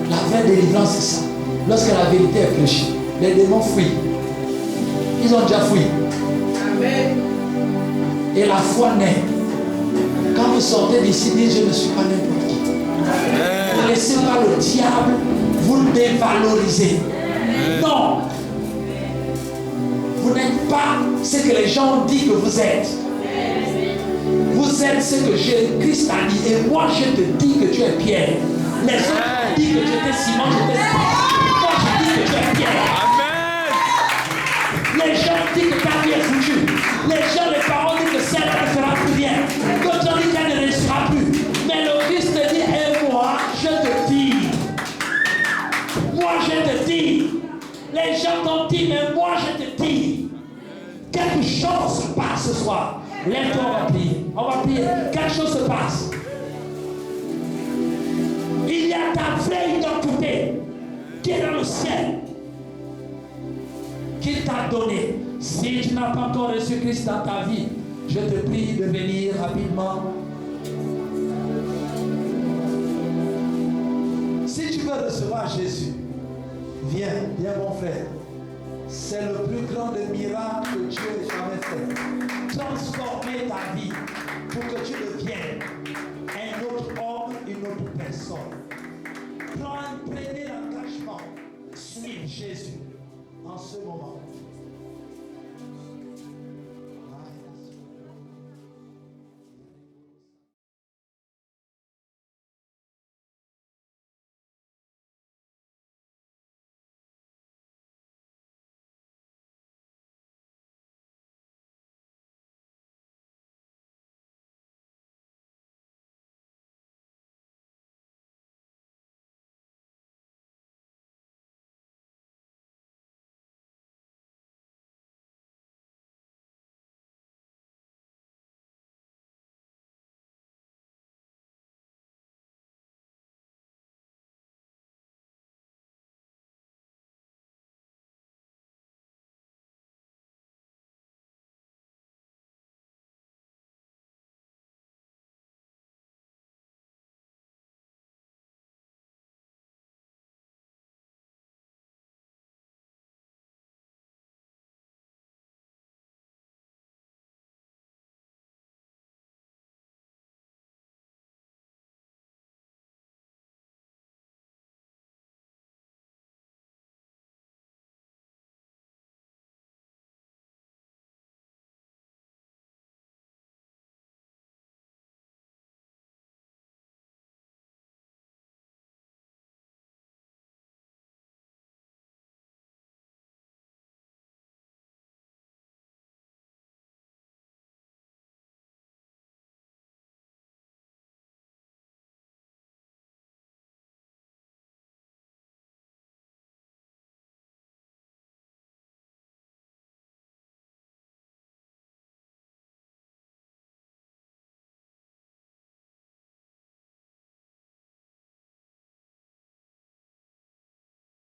La vraie délivrance, c'est ça. Lorsque la vérité est prêchée, les démons fuient. Ils ont déjà fui. Amen. Et la foi naît. Quand vous sortez d'ici, dites, je ne suis pas n'importe qui. Ne laissez pas le diable vous dévaloriser. Non. Vous n'êtes pas ce que les gens disent que vous êtes. Vous êtes ce que Christ a dit. Et moi, je te dis que tu es Pierre. Les autres disent que tu étais Simon, je t'ai moi, je dis que tu es Pierre. Amen. Les gens disent que ta vie est foutue. Les gens, les parents disent que celle ne fera plus rien. D'autres gens disent qu'elle ne réussira plus. Mais le Christ te dit, et moi, je te dis. Moi, je te dis. Les gens t'ont dit, mais moi, je te dis. Quelque chose se passe ce soir. Lève-toi, on va prier. On va prier. Quelque chose se passe. Il y a ta vraie identité qui est dans le ciel, qu'il t'a donné. Si tu n'as pas encore reçu Christ dans ta vie, je te prie de venir rapidement. Si tu veux recevoir Jésus, viens mon frère. C'est le plus grand des miracles que Dieu ait jamais fait. Transformer ta vie pour que tu deviennes un autre homme, une autre personne. Prenez l'engagement de suivre Jésus en ce moment.